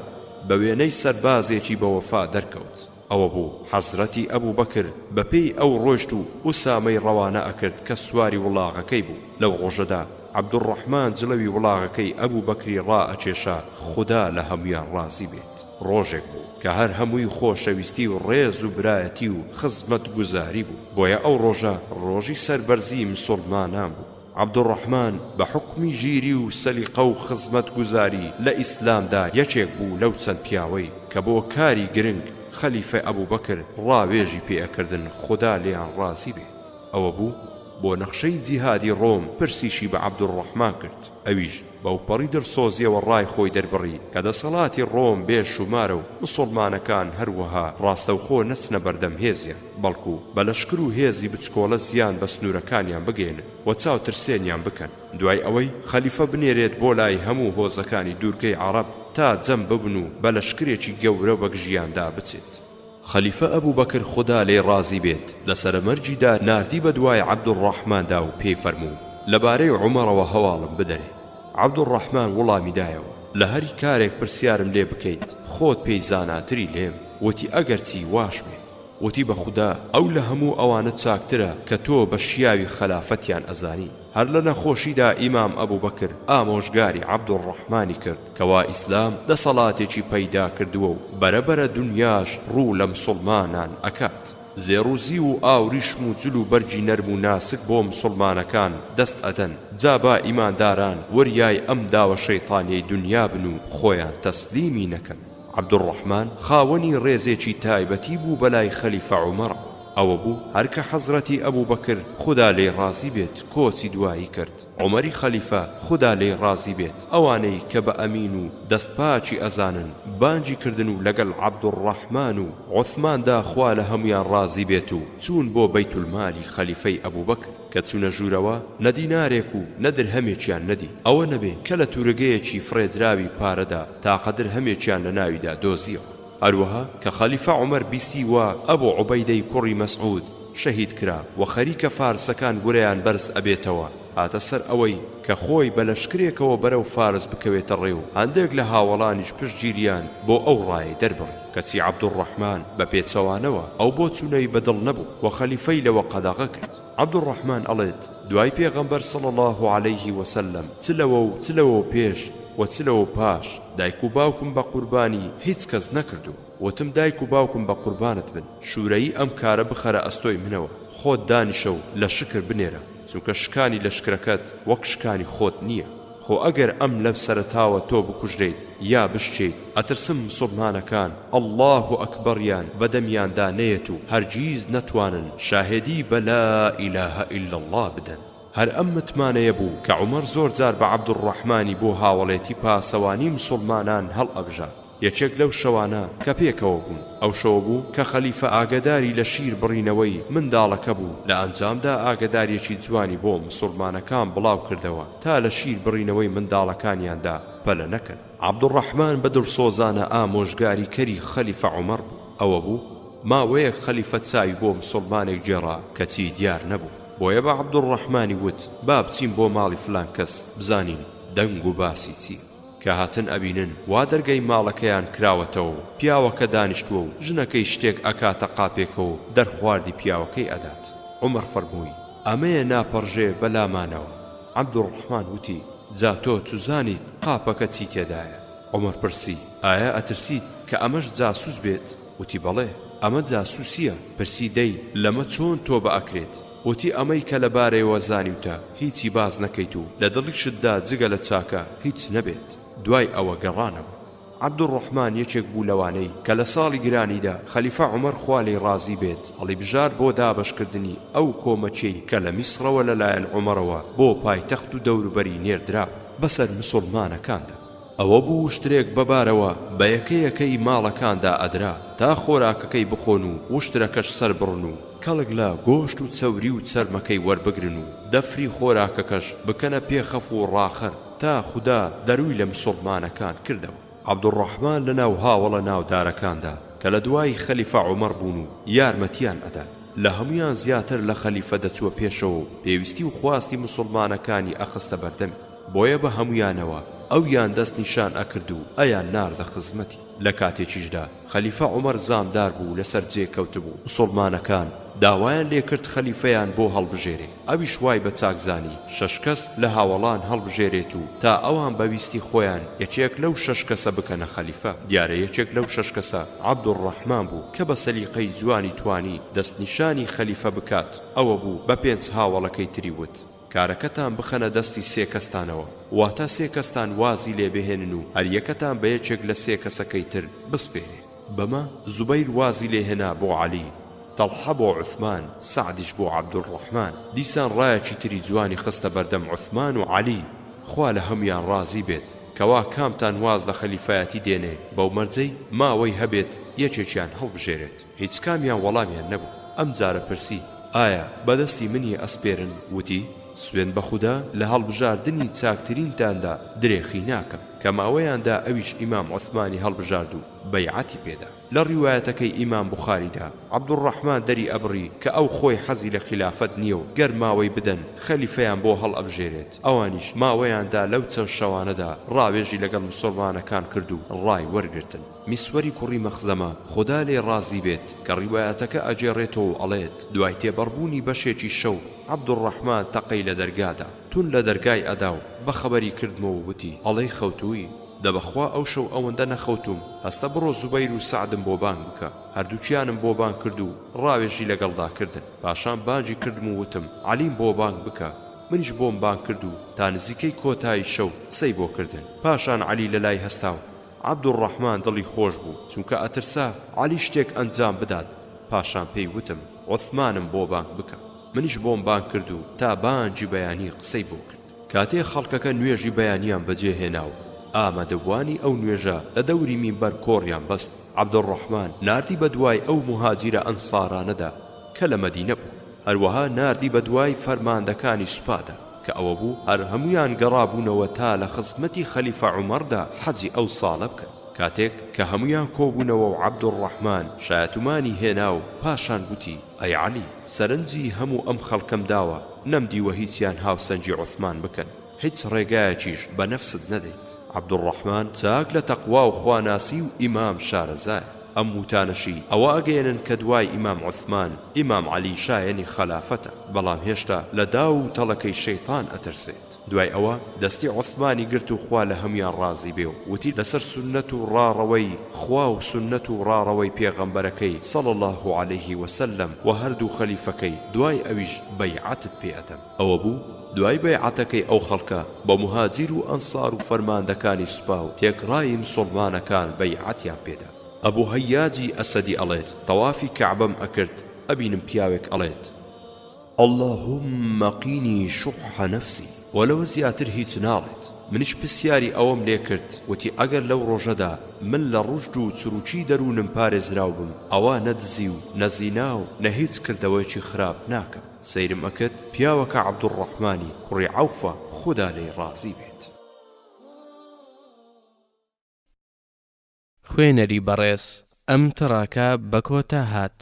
بە وێنەی سەربازێکی بەوەفا دەرکەوت. ئەوە بوو حەزرەتی ئەبوو بەکر بەپێی ئەو ڕۆیشت و ئوسامەی ڕەوانە ئەکرد کە سواری وڵاغەکەی بوو. لەو ڕۆژەدا عەبدوڕەحمان جڵەوی وڵاغەکەی ئەبوو بەکری ڕائەکێشا خوددا لە هەمویان ڕازی بێت. ڕۆژێک بوو کە هەر هەمووی خۆشەویستی و ڕێز و برایەتی و خزمەت گوزاری بوو. بۆیە ئەو ڕۆژە ڕۆژی سەربەرزی مسڵمانان بوو. عەبدوڕەحمان بە حکمی ژیری و سەلیقە و خزمەت گوزاری لە ئیسلامدا یەکێک بوو لەو چەند پیاوەی کە بۆ کاری گرنگ خەلیفە ئەبوبەکر ڕاوێژی پێئەکردن خوددا لێیان ڕازی بێ. ئەوە بوو بۆ نەخشەی جیهادی ڕۆم پرسیشی بە عەبدوڕەحمان کرد. ئەویش بەوپەڕی دەرسۆزیەوە ڕای خۆی دەربڕی کە دەسەڵاتی ڕۆم بێشومارە و مسڵمانەکان هەروەها ڕاستەوخۆ نەچنە بەردەم هێزیان، بەڵکو بە لەشکر و هێزی بچکۆڵە زیان بە سنوورەکانیان بگێنن و چاوترسێنیان بکەن. دوای ئەوەی خەلیفە بنێرێت بۆ لای هەموو هۆزەکانی دوورگەی عەرەب تا جەم ببن و بە لەشکرێکی گەورە بەگژیاندا بچێت. خەلیفە ئەبوبەکر خوددا لێی ڕازی بێت لە سەرمەرجیدا ناردی بە دوای عەبدوڕەحماندا و پێی فەرموو لەبارەی عومەرەوە هەواڵم بدەرێ. عەبدوڕەحمان وەڵامی دایەوە لە هەری کارێک پرسیارم لێ بکەیت خۆت پێی زاناتری لێم. وتی ئەگەر چی واش بێ. وتی بە خوددا ئەو لە هەموو ئەوانە چاکترە کە تۆ بە شیاوی خەلافەتیان ئەزانی. هەر لە نەخۆشیدا ئیمام ئەبوبەکر ئامۆژگاری عەبدوڕەحمانی کرد کەوا ئیسلام دەسەڵاتێکی پەیدا کردووە و بەرەبەرە دونیاش ڕوو لە مسڵمانان ئەکات. زێڕوزی و ئاوریشم و جل و بەرجی نەرم و ناسک بۆ مسڵمانەکان دەست ئەدەن. جا با ئیمانداران وەریای ئەم داوە شەیطانیەی دنیا بن و خۆیان تەسلیمی نەکەن. عەبدوڕەحمان خاوەنی ڕێزێکی تایبەتی بوو بەلای خەلیفە عومەر. ئەوە بوو هەرکە حەزرەتی ئەبوبەکر خوددا لێی ڕازی بێت کۆچی دوایی کرد. عومەری خەلیفە خوددا لێی ڕازی بێت ئەوانەی کە بە ئەمین و دەستپاچی ئەزانن بانجی کردن و لەگەڵ عەبدوڕەحمان و عوسماندا خوا لە هەمویان ڕازی بێت و چوون بۆ بەیتولمالی خەلیفەی ئەبوبەکر کە چوونە ژوورەوە نە دینارێک و نە درهەمێکیان نەدی. ئەوە نەبێ کە لە تورگەیەکی فرێدراوی پارەدا تاقە درهەمێکیان لە ناویدا دۆزیەوە. هەروەها کە خەلیفە عومەر بیستی وە ئەبوو عوبەیدەی کوڕی مەسعود شەهید کرا و خەریکە فارسەکان گورەیان بەرز ئەبێتەوە هاتە سەر ئەوەی کە خۆی بە لەشکرێکەوە بەرەو فارس بکەوێتە ڕێ و هەندێک لە هاوڵانیش پشتگیریان بۆ ئەو ڕایە دەربڕی. کەچی عەبدوڕەحمان بە پێچەوانەوە ئەو بۆ چوونەی بەدڵ نەبوو و خەلیفەی لەوە قەدەغە کرد. عەبدوڕەحمان ئەڵێت دوای پێغەمبەر صلی الله عليه وسلم چلەوە و پێش و چلەوە پاش دایک و باوکم بە قوربانی هیچ کەس نەکردو. وتم دایک و باوکم بە قوربانت بن شوورەیی ئەم کارە بخەرە ئەستۆی منەوە خۆت دانیشە و لە شکر بنێرە چونکە شکانی لەشکرەکەت وەک شکانی خۆت نییە. خۆ ئەگەر ئەم لەم سەرەتاوە تۆ بکوژرێیت یا بشچیت ئەترسم مسڵمانەکان ئەڵڵاه ئەکبەریان بەدەمیاندا نەیەت و هەرگیز نەتوانن شاهدی بە لا ئیلاهە ئیلا الله بدەن. هەر ئەم متمانەیە بوو کە عومەر زۆر جار بە عەبدوڕەحمانی بۆ هاوڵێتی پاسەوانی مسڵمانان هەڵ ئەبژات. یەکێک لەو شەوانە کە پێکەوە بوون ئەو شەوە بوو کە خەلیفە ئاگداری لە شیر بڕینەوەی منداڵەکە بوو. لە ئەنجامدا ئاگداریەکی جوانی بۆ مسڵمانەکان بڵاو کردەوە تا لە شیر بڕینەوەی منداڵەکانیاندا پەلە نەکەن. عەبدوڕەحمان بە دڵسۆزانە ئامۆژگاری کەری خەلیفە عومەر بوو. ئەوە بوو ماوەیەک خەلیفە چاوی بۆ مسڵمانێک جێڕا کەچی دیار نەبوو. بۆیە بە عەبدوڕەحمانی وت با بچین بۆ ماڵی فلان کەس بزانین دەنگ و باسی چیە. کە هاتن ئەبینن وا دەرگەی ماڵەکەیان کراوەتەوە و پیاوەکە دانیشتووە و ژنەکەی شتێک ئەکاتە قاپێکەوە دەرخواردی پیاوەکەی ئەدات. عومەر فەرمووی ئەمەیە ناپەڕژێ بەلامانەوە. عەبدوڕەحمان وتی جا تۆ چوزانیت قاپەکە چی تێدایە؟ عومەر پرسی ئایا ئەترسیت کە ئەمەش جاسوس بێت؟ وتی بەڵێ ئەمە جاسوسیە. پرسی دەی لەمە چۆن تۆ بە ئەکرێت؟ وتی ئەمەی کە لەبارەیەوە زانیوتە هیچی باز نەکەیت و لە دڵیشتدا جگە لە چاکە هیچ نەبێت. دوای ئەوە گەڕانەوە. عەبدوڕەحمان یەکێک بوو لەوانەی کە لە ساڵی گرانیدا خەلیفە عومەر خوا لێی ڕازی بێت هەڵیبژار بۆ دابەشکردنی ئەو کۆمەچەی کە لە میسرەوە لەلایەن عومەرەوە بۆ پایتەخت و دەوروبەری نێردرا بەسەر مسڵمانەکاندا. ئەوە بوو وشترێک بەبارەوە بە یەکەیەکەی ماڵەکاندا ئەدرا تا خۆراکەکەی بخۆن و وشترەکەش سەر بڕن و کەڵک لە گۆشت و چەوری و چەرمەکەی وەربگرن و دەفری خۆراکەکەش بکەنە پێخەف و ڕاخەر تا خوددا دەروی لە مسڵمانەکان کردەوە. عەبدوڕەحمان لەناو هاوڵە ناودارەکاندا کە لە دوای خەلیفە عومەر بوون و یارمەتیان ئەدا لە هەمویان زیاتر لە خەلیفە دەچووە پێشەوە و پێویستی و خواستی مسڵمانەکانی ئەخستە بەردەمی. بۆیە بە هەمویانەوە ئەویان دەست نیشان ئەکرد و ئەیان ناردە خزمەتی. لە کاتێکیشدا خەلیفە عومەر زامدار بوو لەسەر جێکەوت بوو. موسڵمانەکان داوایان لێکرد خەلیفەیان بۆ هەڵبژێرێ. ئەویش وای بە چاکزانی 6 کەس لە هاوڵان هەڵبژێرێت و تا ئەوان بەویستی خۆیان یەکێک لەو 6 کەسە بکەنە خەلیفە. دیارە یەکێک لەو 6 کەسە عەبدوڕەحمان بوو کە بە سەلیقەی جوانی توانی دەستنیشانی خەلیفە بکات. ئەوە بوو بە 5 هاوڵەکەی تری وت: کارەکەتان بخەنە دەستی 3 کەستانەوە، واتە 3 کەستان وازی لێ بهێنن و هەر یەکەتان بە یەکێک لە 3 کەسەکەی تر بسپێرێ. بەمە زوبەیر وازی لێهێنا بۆ عەلی، طەڵحە بۆ عوسمان، سەعدیش بۆ عەبدوڕەحمان. دیسان ڕایەکی تری جوانی خستە بەردەم عوسمان و عەلی، خوا لە هەمویان ڕازی بێت، کەوا کامتان واز لە خەلیفایەتی دێنێ بەو مەرجەی ماوەی هەبێت یەکێکیان هەڵبژێرێت. هیچ کامیان وەڵامیان نەبوو. ئەم جارە پرسی: ئایا بەدەستی منی ئەسپێرن؟ وتی: سوێن بە خودا لە هەڵبژاردنی چاکترینتاندا درێخی ناکەم. کە ماوەیاندا ئەویش ئیمام عوسمانی هەڵبژارد و بەیعەتی پێدا. لە ڕیوایەتەکەی ئیمام بوخاریدا عەبدوڕەحمان دەری ئەبڕی کە ئەو خۆی حەزی لە خلافەت نییە و گەر ماوەی بدەن خەلیفەیان بۆ هەڵ ئەبژێرێت. ئەوانیش ماوەیاندا لەو چەند شەوانەدا ڕاوێژی لەگەڵ موسڵمانەکان کرد و ڕای وەرگرتن. میسوەری کوڕی مەخزەمە خدا لێ ڕازی بێت کە ڕیوایەتەکە ئەجێڕێتەوە و ئەڵێت دوای تێبەڕبوونی بەشێکی شەو عەبدوڕەحمان تەقەی لە دەرگادا تون لە دەرگای ئەدا و بەخەبەری کردمەوە وتی: ئەڵەی خەوتووی، دەبەخوا ئەو شەو ئەوەندە نەخەوتوم، هەستە بڕۆ زوبەیر و سەعدم بۆ بانگ بکە. هەردووچیانم بۆ بانگ کرد و ڕاوێژی لەگەڵدا کردن. پاشان بانگی کردم و وتم: عەلیم بۆ بانگ بکە. منیش بۆم بانگ کرد و تا نزیکەی کۆتایی شەو قسەی بۆ کردن. پاشان عەلی لەلای هەستا و عەبدوڕەحمان دڵی خۆش بوو چونکە ئەترسا عەلی شتێک ئەنجام بدات. پاشان پێی وتم: عوسمانم بۆ بانگ بکە. منیش بۆم بانگ کرد و تا بانگی بەیانی قسەی بۆ کرد. کاتێ خەڵکەکە نوێژی بەیانیان بەجێهێناو ئامادەبوانی ئەو نوێژە لە دەوری مینبەر کۆڕیان بەست. عەبدوڕەحمان ناردی بە دوای ئەو مهاجرە ئەنسارانەدا کە لە مەدینە بوو. هەروەها ناردی بە دوای فەرماندەکانی سوپادا کە ئەوە بوو هەر هەمویان گەڕابوونەوە تا لە خزمەتی خەلیفە عومەردا حەجی ئەو ساڵە بکەن. کاتێک کە هەمویان کۆبوونەوە و عەبدوڕەحمان شایەتومانی هێنا و پاشان گوتی: ئەی عەلی، سەرنجی هەموو ئەم خەڵکەم داوە، نەمدیوە هیچیان هاوسەنجی عوسمان بکەن، هیچ ڕێگایەکیش بە نەفست نەدەیت. عەبدوڕەحمان چاک لە تەقوا و خواناسی و ئیمام شارەزایە. ئەم وتانەشی ئەوە ئەگەێنن کە دوای ئیمام عوسمان ئیمام عەلی شایەنی خەلافەتە، بەڵام هێشتا لە داو و تەڵەکەی شەیطان ئەترسێت. دوای ئەوە دەستی عوسمانی گرت و خوا لە هەمویان ڕازی بێ و وتی: لەسەر سنەت و ڕاڕەوەی خوا و سنەت و ڕاڕەوەی پێغەمبەرەکەی صلی الله عليه وسلم و هەردوو خەلیفەکەی دوای ئەویش بەیعەتت پێ ئەدەم. ئەوە بوو دوای بەیعەتەکەی ئەو خەڵکە بە مهاجر و ئەنسار و فەرماندەکانی سوپا و تێکڕای موسڵمانەکان بەیعەتیان پێدا. ئەبوو هەیاجی ئەسەدی ئەڵێت: تەوافی کەعبەم ئەکرد، ئەبینم پیاوێک ئەڵێت: اللهم قینی شح نفسی، وەلەوە زیاتر هیچ ناڵێت. منیش پرسیاری ئەوەم لێ کرد، وتی ئەگەر لەو ڕۆژەدا من لە ڕوژد و چروکی دەروونم پارێزراو بم، ئەوە نەدزی و نەزینا و نە هیچ کردەوەیکی خراپ ناکەم. سەیرم ئەکرد پیاوەکە عەبدوڕەحمانی کوڕی عەوفە، خدا لێی ڕازی بێت. خوێنەری بەڕێز، ئەم تڕاکە بە کۆتا هات.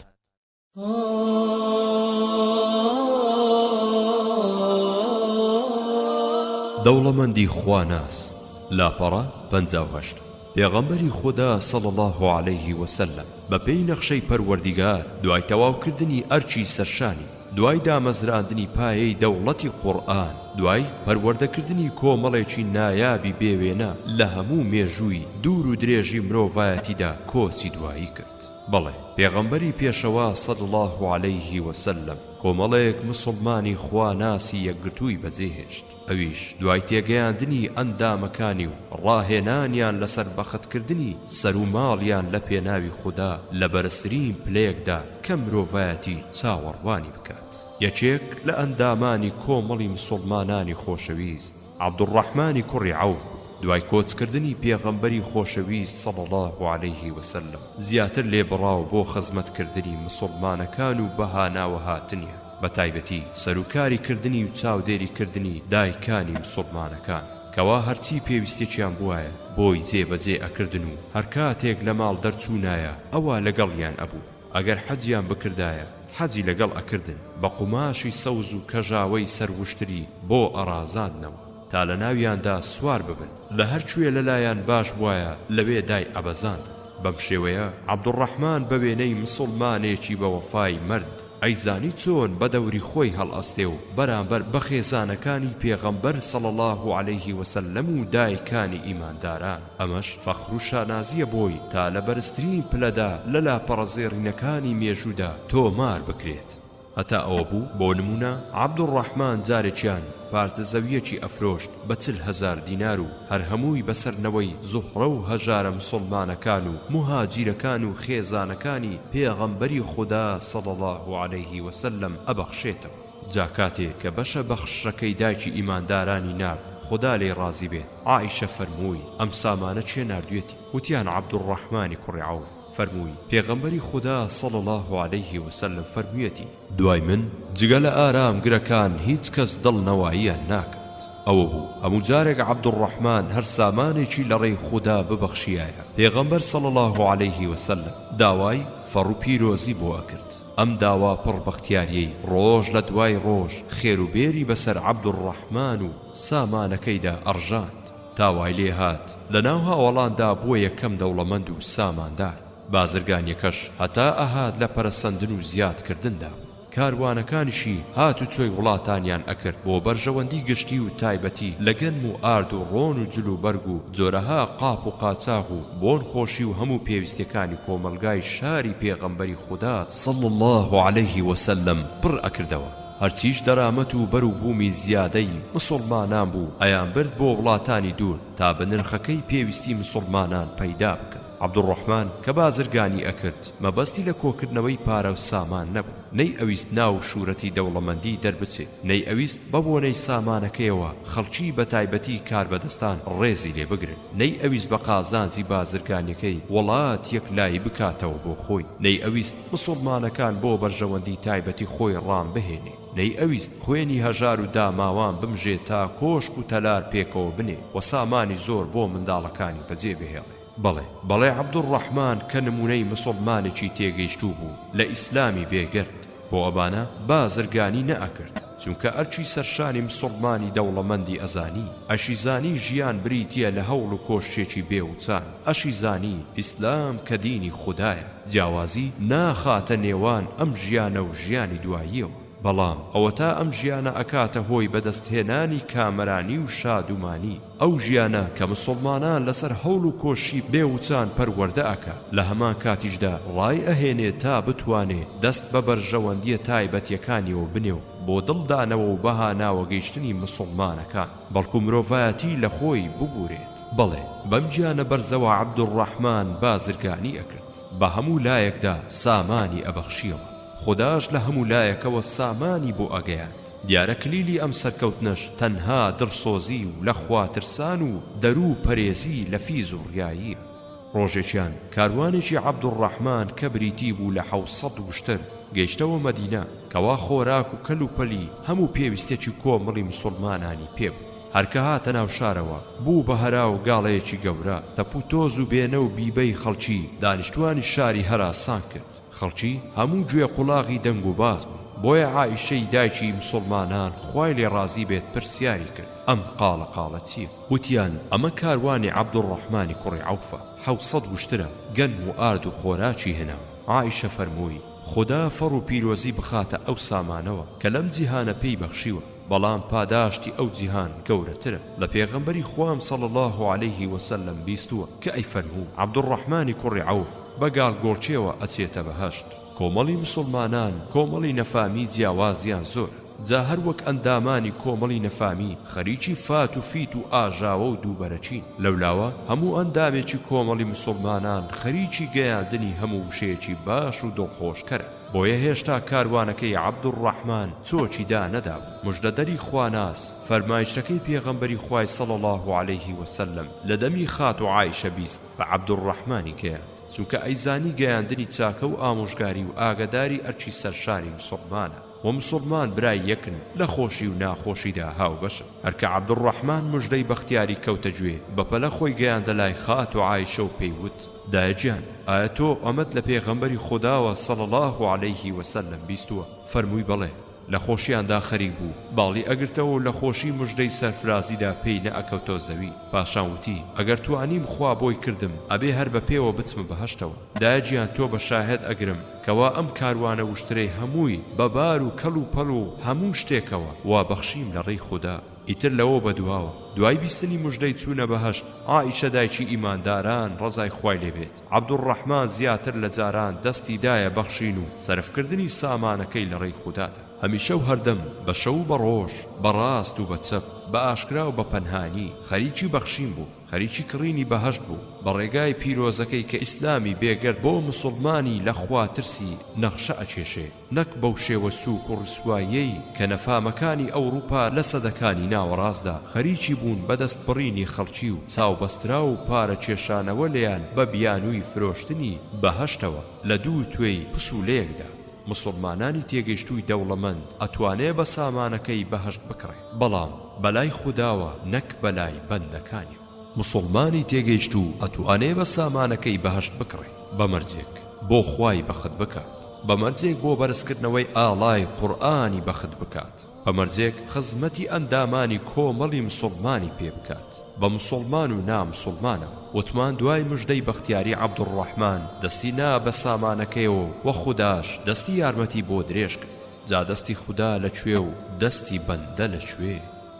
دەوڵەمەندی خواناس لاپەڕە 58 پێغەمبەری خوددا صلی الله عليه وسلم بە پێی نەخشەی پەروەردیگار دوای تەواوکردنی ئەرچی سەرشانی، دوای دامەزراندنی پایەی دەوڵەتی قورئان، دوای پەروەردەکردنی کۆمەڵێکی نایابی بێوێنە لە هەموو مێژووی دوور و درێژی مرۆڤایەتیدا کۆچی دوایی کرد. بەڵێ پێغەمبەری پێشەوا صلی الله عليه وسلم کۆمەڵێک مسلمانی خواناسی یەکگرتووی بەجێهێشت. ئەویش دوای تێگەیاندنی ئەندامەکانی و ڕاهێنانیان لەسەر بەختکردنی سەر و ماڵیان لە پێناوی خوددا لە بەرزترین پلەیەکدا کە مرۆڤایەتی چاوەڕوانی بکات. یەکێک لە ئەندامانی کۆمەڵی مسلمانانی خۆشەویست عەبدوڕەحمانی کوڕی عەوف بوو. دوای کۆچکردنی پێغەمبەری خۆشەویست صلی الله عليه وسلم زیاتر لێبڕاو بۆ خزمەتکردنی مسلمانەکان و بەهاناوە هاتنیان، بە تایبەتی سەرۆکاری کردنی و چاودێری کردنی دایکانی مسلمانەکان، کەوا هەرچی پێویستێکیان بوایە بۆی جێبەجێ ئەکردن و هەر کاتێک لە ماڵ دەرچوونایە ئەوە لەگەڵیان ئەبوو. ئەگەر حەجیان بکردایە حەجی لەگەڵ ئەکردن بە قوماشی سەوز و کەژاوەی سەروشتری بۆ ئەڕازاندنەوە. تا لە ناویاندا سوار ببن لە هەر کوێ لەلایەن باش بواە لەوێ دای ئەبەزاند. بەم شێوەیە عەبدوڕەحمان بە وێنەی مسڵمانێکی بە وەفای مرد ئەیزانی چۆن بە دەوری خۆی هەڵئەستێ و بەرامبەر بە خێزانەکانی پێغەمبەر صلی الله عليه وسلم و دایکانی ئیمانداران. ئەمەش فەخر و شانازیە بۆی تا لە بەرزترین پلەدا لە لاپەڕەزێڕینەکانی مێژوودا تۆمار بکرێت. هەتا ئەوە بوو بۆ نمونە عەبدوڕەحمان جارێکیان پارتە زەویەکی ئەفرۆشت بە 40,000 دینار و هەر هەمووی بەسەرنەوەی زوهڕە و هەژارە مسڵمانەکان و مهاجیرەکان و خێزانەکانی پێغەمبەری خوددا صلی الله عليه وسلم ئەبەخشێتەوە. جا کاتێک کە بەشە بەخشەکەی دایکی ئیماندارانی نارد خدا لێ ڕازی بێت عائیشە فەرمووی ئەم سامانە چێ ناردوێتی؟ وتیان عەبدوڕەحمانی کوڕی عەوف. فەرمووی پێغەمبەری خوددا صلی الله عليه وسلم فەرموویەتی دوای من جگە لە ئارامگرەکان هیچ کەس دڵنەواییان ناکات. ئەوە بوو هەموو جارێک عەبدوڕەحمان هەر سامانێکی لە ڕێی خوددا ببەخشیایە پێغەمبەر صلی الله عليه وسلم داوای فەڕ و پیرۆزی بۆ ئەکرد. ئەم داوا پڕ بەختیاریەی ڕۆژ لە دوای ڕۆژ خێروبێری بەسەر عەبدوڕەحمان و سامانەکەیدا ئەڕژاند. تاوای لێ هات لە ناو هاوڵاندا بووە یەکەم دەوڵەمەند و ساماندار. بازرگانیەکەش هەتا ئەهات لە پەرەسەندن و زیادکردندا. کاروانەکانیشی هات و چۆی وڵاتانیان ئەکرد بۆ بەرژەوەندی گشتی و تایبەتی لە گەنم و ئارد و ڕۆن و جلوبەرگ و جۆرەها قاپ و قاچاغ و بۆن خۆشی و هەموو پێویستەکانی کۆمەلگای شاری پێغەمبەری خوددا صلی الله عليه وسلم پڕ ئەکردەوە. هەرچیش دەرامەت و بەر و بوومی زیادەی مسڵمانان بوو ئەیان برد بۆ وڵاتانی دوور تا بە نرخەکەی پێویستی مسڵمانان پەیدا بکەن. عەبدوڕەحمان کە بازرگانی ئەکرد مەبەستی لە کۆکردنەوەی پارە و سامان نەبوو. نەی ئەویست ناو شوورەتی دەوڵەمەندی دەربچێت، نەی ئەویست بە بۆنەی سامانەکەیەوە خەڵکی بە تایبەتی کاربەدەستان ڕێزی لێ بگرن، نەی ئەویست بە قازانجی بازرگانیەکەی وڵات یەک لای بکاتەوە بۆ خۆی، نەی ئەویست مسڵمانەکان بۆ بەرژەوەندی تایبەتی خۆی ڕام بهێنێ، نەی ئەویست خوێنی هەژار و داماوان بمژێت تا کۆشک و تەلار پێکەوە بنێ و سامانی زۆر بۆ منداڵەکانی بەجێ بهێڵێ. بەڵێ عەبدوڕەحمان کە نمونەی مسڵمانێکی تێگەیشتوو بوو لە ئیسلامی بێگرد بۆ ئەبانە بازرگانی نەئەکرد، چونکە ئەرچی سەرشانی مسڵمانی دەوڵەمەندی ئەزانی ئەشی زانی ژیان بریتیە لە هەوڵ و کۆشتێکی بێوچان، ئەشی زانی ئیسلام کە دینی خودایە، جیاوازی ناخاتە نێوان ئەم ژیانە و ژیانی دواییەوە، بەڵام ئەوە تا ئەم ژیانە ئەکاتە هۆی بەدەستهێنانی کامەرانی و شادومانی. ئەو ژیانە کە مسڵمانان لەسەر هەوڵ و کۆشی بێوچان پەروەردە ئەکا لە هەمان کاتیشدا ڕای ئەهێنێت تا بتوانێ دەست بە بەرژەوەندیە تایبەتیەکانیەوە بنێ و بۆ دڵدانەوە و بەهاناوە گەیشتنی مسڵمانەکان بەڵکو مرۆڤایەتی لە خۆی ببورێت. بەڵێ بەم گیانە بەرزەوە عەبدوڕەحمان بازرگانی ئەکرد، بە هەموو لایەکدا سامانی ئەبەخشیەوە، خوداش لە هەموو لایەکەوە سامانی بۆ ئەگەیاند. دیارە کلیلی ئەم سەرکەوتنەش تەنها دڕسۆزی و لە خواترسان و دەرو پەرێزی لە فیز و ڕیایی. ڕۆژێکیان کاروانێکی عەبدوڕەحمان کە بریتی بوو لە 700 وشتر گەیشتەوە مەدینە کەوا خۆراک و کەلوپەلی هەموو پێویستێکی کۆمەڵی مسڵمانانی پێبوو. هەرکە هاتە ناو شارەوە بوو بە هەرا و گاڵەیەکی گەورە تەپوتۆز و بێنە و بیبەی خەڵکی دانیشتوانی شاری هەراسان کرد. خەڵکی هەموو گوێ قوڵاغی دەنگ و باز بوو. بۆیە عائیشەی دایکی مسڵمانان خوای لێ ڕازی بێت پرسیاری کرد ئەم قاڵە چییە؟ وتیان ئەمە کاروانی عەبدوڕەحمانی کوڕی عەوفە، 700 وشترە، گەنم و ئارد و خۆراکی هێنا. عائیشە فەرمووی خدا فەڕ و پیرۆزی بخاتە ئەو سامانەوە کە لەم جیهانە پێی بەخشیوە، بەڵام پاداشتی ئەو جیهان گەورەترە. لە پێغەمبەری خوام صلی الله عليه وسلم بیستووە کە ئەی فەرموو عەبدوڕەحمانی کوڕی عەوف بەگاڵ گۆڵچێوە ئەچێتە بەهەشت. کۆمەڵی مسلمانان کۆمەڵی نەفامی جیاوازیان زۆر، جا هەر وەک ئەندامانی کۆمەڵی نەفامی خەریکی فات و فیت و ئاژاوە و دووبەرەچین. لەولاوە هەموو ئەندامێکی کۆمەڵی مسلمانان خەریکی گەیاندنی هەموو وشەیەکی باش و دڵخۆشکەرە. بۆیە هێشتا کاروانەکەی عەبدوڕەحمان چۆچی دا نەدابوو. مژدەدەری خواناس فەرمایشتەکەی پێغەمبەری خوای صلی الله عليه وسلم لە دەمی خات و عایشە بیست بە عەبدوڕەحمانی گەیاند، چونکە ئەیزانی گەیاندنی چاکە و ئامۆژگاری و ئاگاداری ئەرچی سەرشاری مسڵمانە و مسلمان برای یەکن لە خۆشی و ناخۆشیدا هاوبەشن. هەرکە عەبدوڕەحمان مژدەی بەختیاری کەوتە گوێ بەپەلە خۆی گەیاندە لای خات و عایشە و پێیوت دایەگیان ئایا تۆ ئەمەت لە پێغەمبەری خوداوە صلی الله عليه وسلم بیستووە؟ فەرمووی بەڵێ. لە خۆشیاندا خەریک بوو باڵی ئەگرتەوە لە خۆشی مژدەی سەرفرازیدا پێی نەئەکەوتۆ زەوی پاشان وتی ئەگەر توانیم خوا بۆی کردم ئەبێ هەر بە پێوە بچمە بەهەشتەوە دایەجیان تۆ بە شاهد ئەگرم کەوا ئەم کاروانە وشترەی هەمووی بەبار و کەڵ و پەڵ و هەموو شتێکەوە وا بەخشیم لە ڕێی خوددا ئیتر لەوە بەدواوە دوای بیستنی مژدەی چوونە بەهەشت عائیشە دایکی ئیمانداران ڕەزای خوای لێبێت عەبدوڕەحمان زیاتر لە جاران دەستی دایە بەخشین و سەرفکردنی سامانەکەی لە ڕێی خوددادا هەمیشە و هەردەم بە شەو و بە ڕۆژ بە ڕاست و بە چەپ بە ئاشکرا و بە پەنهانی خەریکی بەخشین بوو خەریکی کڕینی بەهەشت بوو بە ڕێگای پیرۆزەکەی کە ئیسلامی بێگەرد بۆ مسلمانی لە خوا ترسی نەخشە ئەچێشێ نەک بەو شێوە سووک و ڕسواییەی کە نەفامەکانی ئەوروپا لە سەدەکانی ناوەڕاستدا خەریکی بوون بەدەست بڕینی خەڵکی و چاوبەسترا و پارە کێشانەوە لێیان بە بیانووی فرۆشتنی بەهەشتەوە لە دوو توێی پسوولەیەکدا مسلمانانی تێگەیشتووی دەوڵەمەند ئەتوانێ بە سامانەکەی بەهەشت بکڕێ بەڵام بەلای خودداوە نەک بەلای بەندەکانی مسلمانی تێگەیشتوو ئەتوانێ بە سامانەکەی بەهەشت بکڕێ بەمەرجێک بۆ خوای بەخت بکات بەمەرجێک بۆ بەرزکردنەوەی ئاڵای قورئانی بەخت بکات بەمەرجێک خزمەتی ئەندامانی کۆمەڵی مسلمانی پێ بکات بە مسلمان و نامسلمانە وتمان دوای مژدەی بەختیاری عەبدوڕەحمان دەستی نا بە سامانەکەیەوە و خودداش دەستی یارمەتی بۆ درێژ کرد جا دەستی خوددا لەکوێ و دەستی بەندە لەکوێ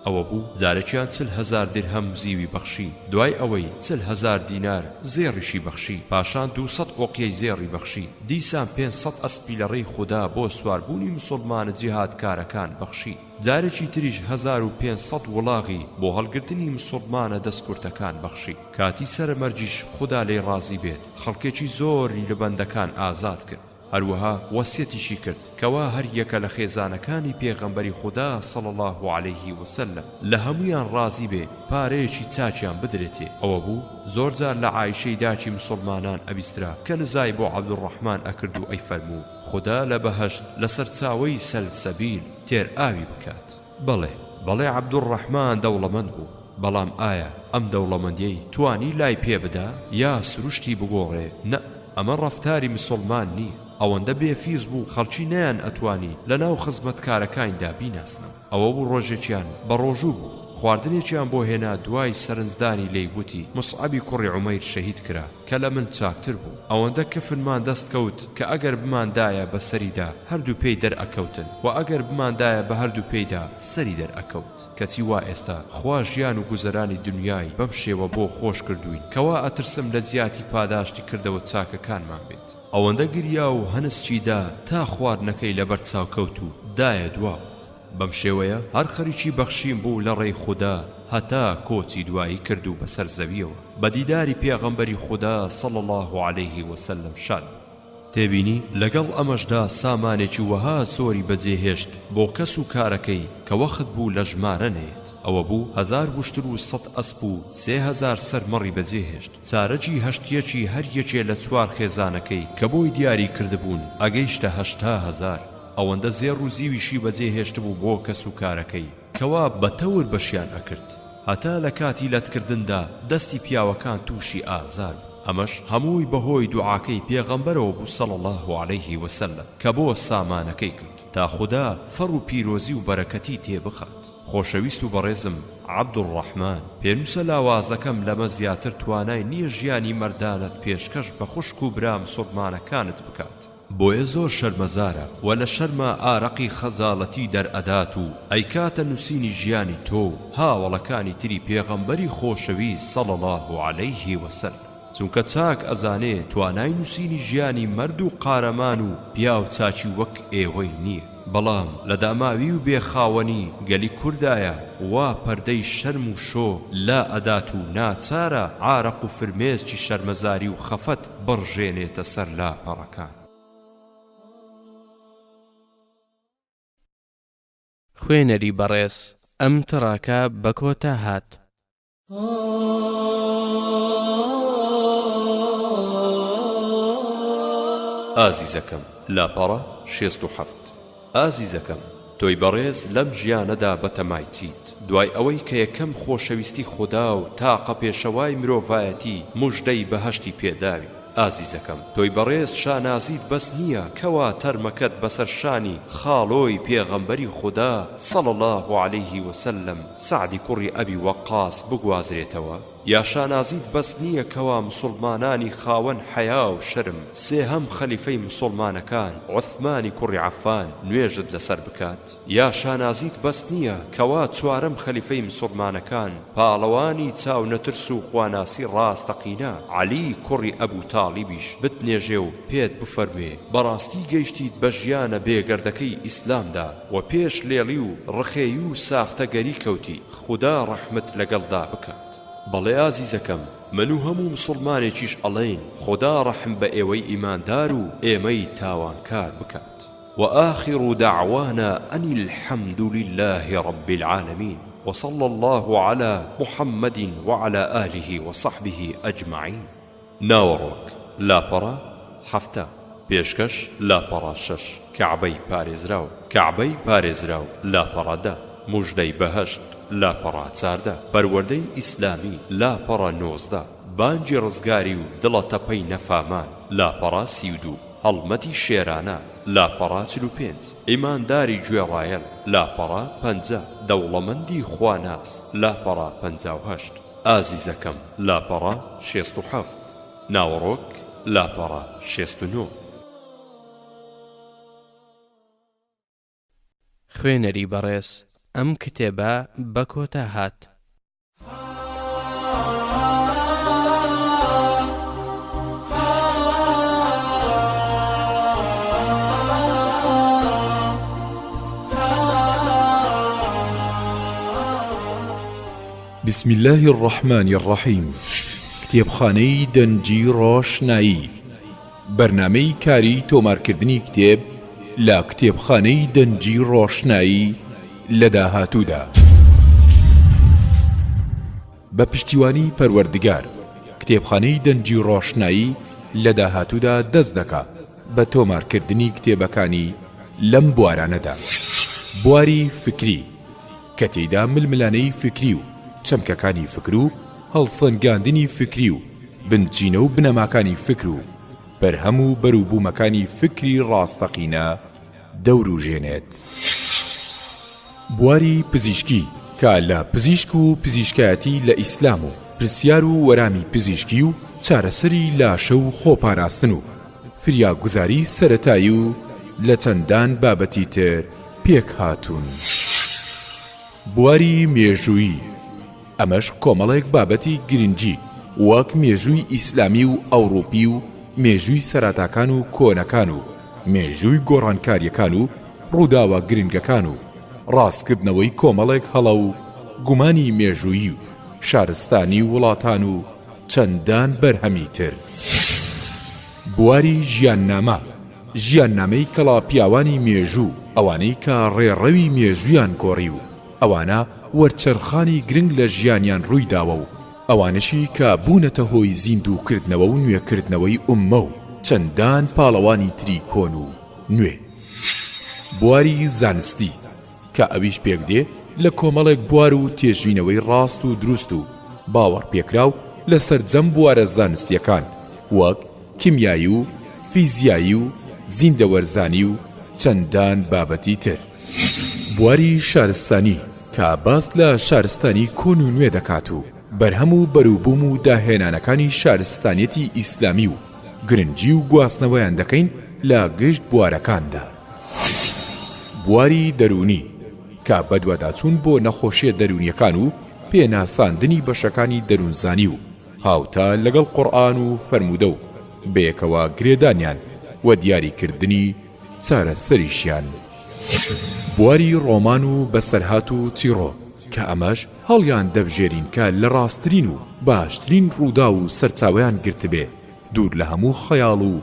ئەوە بوو جارێکیان 40,000 دیرهەم زیوی بەخشی دوای ئەوەی 40,000 دینار زێڕیشی بەخشی پاشان 200 ئۆقیەی زێڕی بەخشی دیسان 500 ئەسپی لە ڕێی خوددا بۆ سواربوونی مسلمانە جیهادکارەکان بەخشی جارێکی تریش 1500 وڵاغی بۆ هەڵگرتنی مسلمانە دەستکورتەکان بەخشی کاتی سەرمەرجیش خوددا لێی ڕازی بێت خەڵکێکی زۆری لە بەندەکان ئازاد کرد هەروەها وەسیەتیشی کرد کەوا هەر یەکە لە خێزانەکانی پێغەمبەری خوددا صلی الله عليه وسلم لە هەمویان ڕازی بێ پارەیەکی چاچیان بدرێتێ ئەوە بوو زۆر جار لە عایشەی داچی مسلمانان ئەبیسترا کە نزای بۆ عەبدوڕەحمان ئەکرد و ئەیفەرموو خوددا لە بەهەشت لەسەر چاوەی سەلسەبیل تێر ئاوی بکات بەڵێ عەبدوڕەحمان دەوڵەمەند بوو بەڵام ئایا ئەم دەوڵەمەندیەی توانی لای پێ بدا یا سروشتی بگۆڕێ نە ئەمە ڕەفتاری مسلمان نییە ئەوەندە بێفیز بوو خەڵکی نەیان ئەتوانی لەناو خزمەتکارەکانیدا بیناسنەوە ئەوە بوو ڕۆژێکیان بە ڕۆژوو بوو خواردنێکیان بۆ هێنا دوای سەرنجدانی لێی گوتی مصعەبی کوڕی عومەیر شەهید کرا کە لە من چاکتر بوو ئەوەندە کفنمان دەست کەوت کە ئەگەر بماندایە بە سەریدا هەردوو پێی دەرئەکەوتن و ئەگەر بماندایە بە هەردوو پێیدا سەری دەرئەکەوت کەچی وا ئێستا خوا ژیان و گوزەرانی دنیای بەم شێوە بۆ خۆش کردوین کەوا ئەترسم لە زیاتی پاداشتی کردەوە چاکەکانمان بێت ئەوەندە گریا و هەنسچیدا تا خواردنەکەی لەبەر چاوکەوت و دایە دواوە بەم شێوەیە هەر خەریکی بەخشیم بوو لە ڕێی خوددا هەتا کۆچی دوایی کرد و بەسەر زەویەوە بە دیداری پێغەمبەری خوددا صلی الله عليه وسلم شاد تێبینی لەگەڵ ئەمەشدا سامانێکی وەها سۆری بەجێهێشت بۆ کەس و کارەکەی کە وەخت بوو لە ژمارە نێت ئەوە بوو 1100 ئەسپ و 3000 سەرمەڕی بەجێهێشت چارەکی هەشتیەکی هەر یەکێ لە چوار خێزانەکەی کە بۆی دیاری کردبوون ئەگەیشتە 80,000 ئەوەندە زێڕ و زیویشی بەجێهێشت بوو بۆ کەس و کارەکەی کەوا بەتەور بەشیان ئەکرد هەتا لە کاتی لەتکردندا دەستی پیاوەکان تووشی ئازار ئەمەش هەمووی بەهۆی دوعاکەی پێغەمبەرەوە بوو صلی الله عليه وسلم کە بۆ سامانەکەی کرد تا خوددا فەڕ و پیرۆزی و بەرەکەتی تێبخات خۆشەویست و بەڕێزم عەبدوڕەحمان پێنووسە لاوازەکەم لەمە زیاتر توانای نییە ژیانی مەردانت پێشکەش بە خوشک و برا مسلمانەکانت بکات بۆیە زۆر شەرمەزارە و لە شەرمە ئارەقی خەزاڵەتی دەرئەدات و ئەیکاتە نووسینی ژیانی تۆ هاوڵەکانی تری پێغەمبەری خۆشەویست صلی الله عليه وسلم چونکە چاک ئەزانێ توانای نووسینی ژیانی مەرد و قارەمان و پیا و چاچی وەک ئێوەی نییە بەڵام لە داماوی و بێخاوەنی گەلی کوردایە وا پەردەی شەرم و شۆ لا ئەدات و ناچارە عارەق و فرمێسکی شەرمەزاری و خەفەت بڕژێنێتە سەر لاپەڕەکان خوێنەری بەڕێز ئەم تڕاکە بە کۆتا هات ئازیزەکەم لاپەڕە 67 ئازیزەکەم تۆی بەڕێز لەم ژیانەدا بەتەمای چیت دوای ئەوەی کە یەکەم خۆشەویستی خوددا و تاقە پێشەوای مرۆڤایەتی موژدەی بەهەشتی پێداوی ئازیزەکەم تۆی بەڕێز شانازیت بەس نییە کەوا تەرمەکەت بەسەر شانی خاڵۆی پێغەمبەری خوددا صلی الله عليه وسلم سعدی کوڕی ئەبی وەقاس بگوازرێتەوە یا شانازیت بەس نییە کەوا مسلمانانی خاوەن حەیا و شرم سێهەم خەلیفەی مسلمانەکان عوثمانی کوڕی عەفان نوێژت لەسەر بکات یا شانازیت بەس نییە کەوا چوارەم خەلیفەی مسلمانەکان پاڵەوانی چاو نەترس و خواناسی ڕاستەقینە عەلی کوڕی ئەبوو تاڵیبیش بتنێژێ و پێت بفەرمێ بەڕاستی گەیشتیت بە ژیانە بێگەردەکەی ئیسلامدا و پێش لێڵی و ڕخێی و ساختەگەری کەوتی خوددا ڕەحمت لەگەڵدا بکات بەڵێ ئازیزەکەم من و هەموو مسلمانێکیش ئەڵێن خوددا ڕەحم بە ئێوەی ئیماندار و ئێمەی تاوانکار بکات وآخر دعوانا أن الحمد لله رب العالمين وصلى الله على محمد وعلى آله وصحبه أجمعين ناوەڕۆک لاپەڕە حەفتە پێشکەش لاپەڕە شەش کەعبەی پارێزراو لاپەڕە دە موژدەی بەهەشت لاپەڕە چاردە پەروەردەی ئیسلامی لاپەڕە نۆزدە بانگی ڕزگاری و دڵە تەپەی نەفامان لاپەڕە سیودوو هەڵمەتی شێرانە لاپەڕە 45 ئیمانداری گوێڕایەل لاپەڕە 50 دەوڵەمەندی خواناس لاپەڕە 58 ئازیزەکەم لاپەڕە 67 ناوەڕۆک لاپەڕە 69 خوێنەری بەڕێز ئەم کتێبە بە کۆتا هات. بسم الله الرحمن الرحيم کتێبخانەی دەنجی ڕۆشنایی بەرنامەی کاری تۆمارکردنی کتێب لە کتێبخانەی دەنجی ڕۆشنایی لە داهاتوودا بە پشتیوانی پەروەردگار کتێبخانەی دەنجی ڕۆشنایی لە داهاتوودا دەست دەکات بە تۆمارکردنی کتێبەکانی لەم بوارانەدا بواری فکری کە تێیدا ململانەی فکری و چەمکەکانی فکر و هەڵسەنگاندنی فکری و بنچینە و بنەماکانی فکر و بەرهەم و بەرووبوومەکانی فکری ڕاستەقینە دەوروژێنێت. بواری پزیشکی کە لە پزیشک و پزیشکایەتی لە ئیسلام و پرسیار و وەرامی پزیشکی و چارەسەری لاشە و خۆپاراستن و فریاگوزاری سەرەتایی و لە چەندان بابەتی تر پێک هاتوون. بواری مێژووی ئەمەش کۆمەڵێک بابەتی گرنگی وەک مێژووی ئیسلامی و ئەوڕۆپی و مێژووی سەراتاکان و کۆنەکان و مێژووی گۆڕانکاریەکان و ڕووداوە گرنگەکان و ڕاستکردنەوەی کۆمەڵێک هەڵە و گومانی مێژووی و شارستانی وڵاتان و چەندان بەرهەمی تر. بواری ژیاننامە ژیاننامەی کەڵا پیاوانی مێژوو ئەوانەی کە ڕێڕەوی مێژویان کۆڕی و ئەوانە وەرچەرخانی گرنگ لە ژیانیان ڕووی داوە و ئەوانشی کە بوونەتە هۆی زیندووکردنەوە و نوێکردنەوەی ئوممە و چەندان پاڵەوانی تری کۆن و نوێ. بواری زانستی کە ئەویش پێک دێ لە کۆمەڵێک بوار و تێژینەوەی ڕاست و دروست و باوەڕ پێکراو لە سەرجەم بوارە زانستیەکان وەک کیمیایی و فیزیایی و زیندەوەرزانی و چەندان بابەتی تر. بواری شارستانی کە باس لە شارستانی کۆن و نوێ دەکات و بەرهەم و بەرووبووم و داهێنانەکانی شارستانیەتی ئیسلامی و گرنگی و گواستنەوەیان دەکەین لە گشت بوارەکاندا. بواری دەرونی کە بەدواداچوون بۆ نەخۆشیە دەرونیەکان و پێناساندنی بەشەکانی دەروونزانی و هاوتا لەگەڵ قورئان و فەرموودە و بەیەکەوە گرێدانیان و دیاریکردنی چارەسەریشیان. بواری ڕۆمان و بەسەرهات و چیرۆ کە ئەمەش هەڵیان دەبژێرین کە لە ڕاستترین و باشترین ڕوودا و سەرچاوەیان گرتبێ دوور لە هەموو خەیاڵ و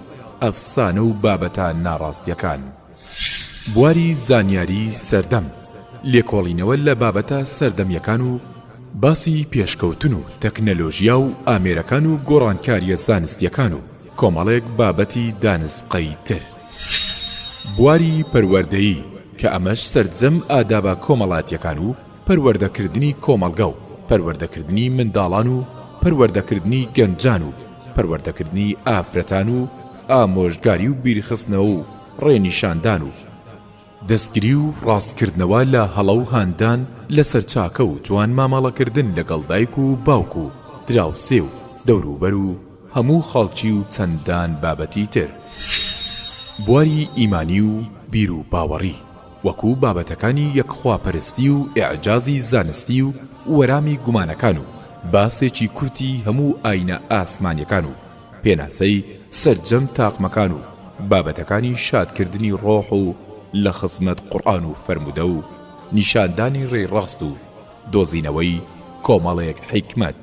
ئەفسانە و بابەتان ناڕاستیەکان. بواری زانیاری سەردەم لێکۆڵینەوە لە بابەتە سەردەمیەکان و باسی پێشکەوتن و تەکنەلۆژیا و ئامێرەکان و گۆڕانکاریە زانستیەکان و کۆمەڵێک بابەتی دانسقەی تر. بواری پەروەردەیی کە ئەمەش سەرجەم ئادابە کۆمەڵاتیەکان و پەروەردەکردنی کۆمەڵگە و پەروەردەکردنی منداڵان و پەروەردەکردنی گەنجان و پەروەردەکردنی ئافرەتان و ئامۆژگاری و بیرخستنەوە و ڕێنیشاندان و دەستگیری و ڕاستکردنەوە لە هەڵە و هاندان لەسەر چاکە و جوان مامەڵەکردن لەگەڵ دایک و باوک و دراوسێ و دەوروبەر و هەموو خەڵکی و چەندان بابەتی تر. بواری ئیمانی و بیر و باوەڕی وەکو بابەتەکانی یەکخواپەرستی و ئیعجازی زانستی و وەرامی گومانەکان و باسێکی کورتی هەموو ئاینە ئاسمانیەکان و پێناسەی سەرجەم تاقمەکان و بابەتەکانی شادکردنی ڕۆح و لە خزمەت قورئان و فەرموودە و نیشاندانی ڕێڕاست و دۆزینەوەی کۆمەڵێک حیکمەت.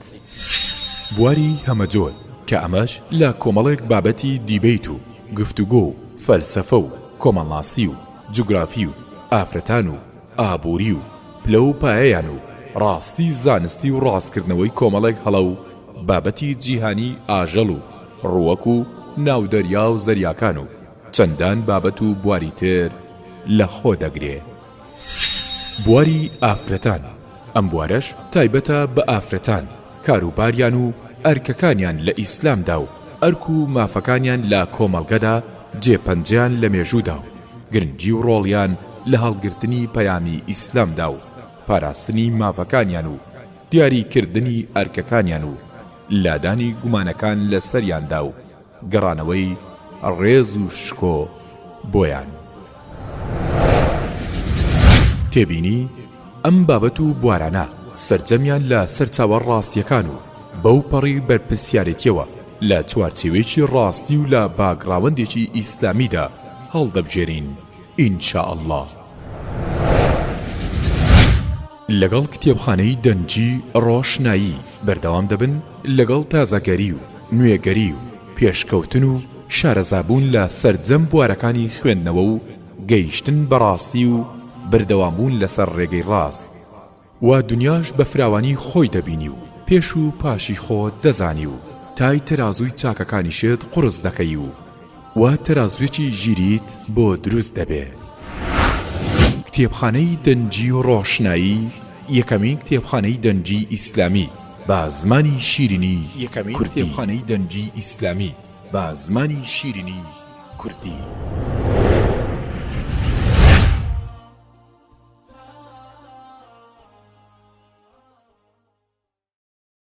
بواری هەمەجۆر کە ئەمەش لە کۆمەڵێک بابەتی دیبەیت و گفتوگۆ و فەلسەفە و کۆمەڵناسی و جوگرافی و ئافرەتان و ئابووری و پلە و پایەیان و ڕاستی زانستی و ڕاستکردنەوەی کۆمەڵێک هەڵە و بابەتی جیهانی ئاژەڵ و ڕووەک و ناودەریا و زەریاکان و چەندان بابەت و بواری تر لە خۆ دەگرێ. بواری ئافرەتان ئەم بوارەش تایبەتە بە ئافرەتان، کاروباریان و ئەرکەکانیان لە ئیسلامدا و ئەرک و مافەکانیان لە کۆمەڵگەدا جێپەنجیان لە مێژوودا و گرنگی و ڕۆڵیان لە هەڵگرتنی پەیامی ئیسلامدا و پاراستنی مافەکانیان و دیاریکردنی ئەرکەکانیان و لادانی گومانەکان لە سەریاندا و گەڕانەوەی ڕێز و شکۆ بۆیان. تێبینی ئەم بابەت و بوارانە سەرجەمیان لە سەرچاوە ڕاستیەکان و بەو پەڕی بەرپرسیارەتیەوە لە چوارچێوەیەکی ڕاستی و لە باگراوەندێکی ئیسلامیدا هەڵدەبژێرین ئینشاءالله. لەگەڵ کتێبخانەی دەنجی ڕۆشنایی بەردەوام دەبن لەگەڵ تازەگەری و نوێگەری و پێشکەوتن و شارەزابوون لە سەرجەم بوارەکانی خوێندنەوە و گەیشتن بەڕاستی و بەردەوامبوون لەسەر ڕێگەی ڕاست و دنیاش بە فراوانی خۆی دەبینی و پێش و پاشی خۆت دەزانی و تای تەرازووی چاکەکانیشت قورس دەکەی و تەرازوێکی ژیریت بۆ دروست دەبێ. کتێبخانەی دەنجی و ڕۆشنایی یەکەمین کتێبخانەی دەنجی ئیسلامی بە زمانی شیرینی کوردی. کتێبخانەی دەنجی ئیسلامی بە زمانی شیرینی کوردی.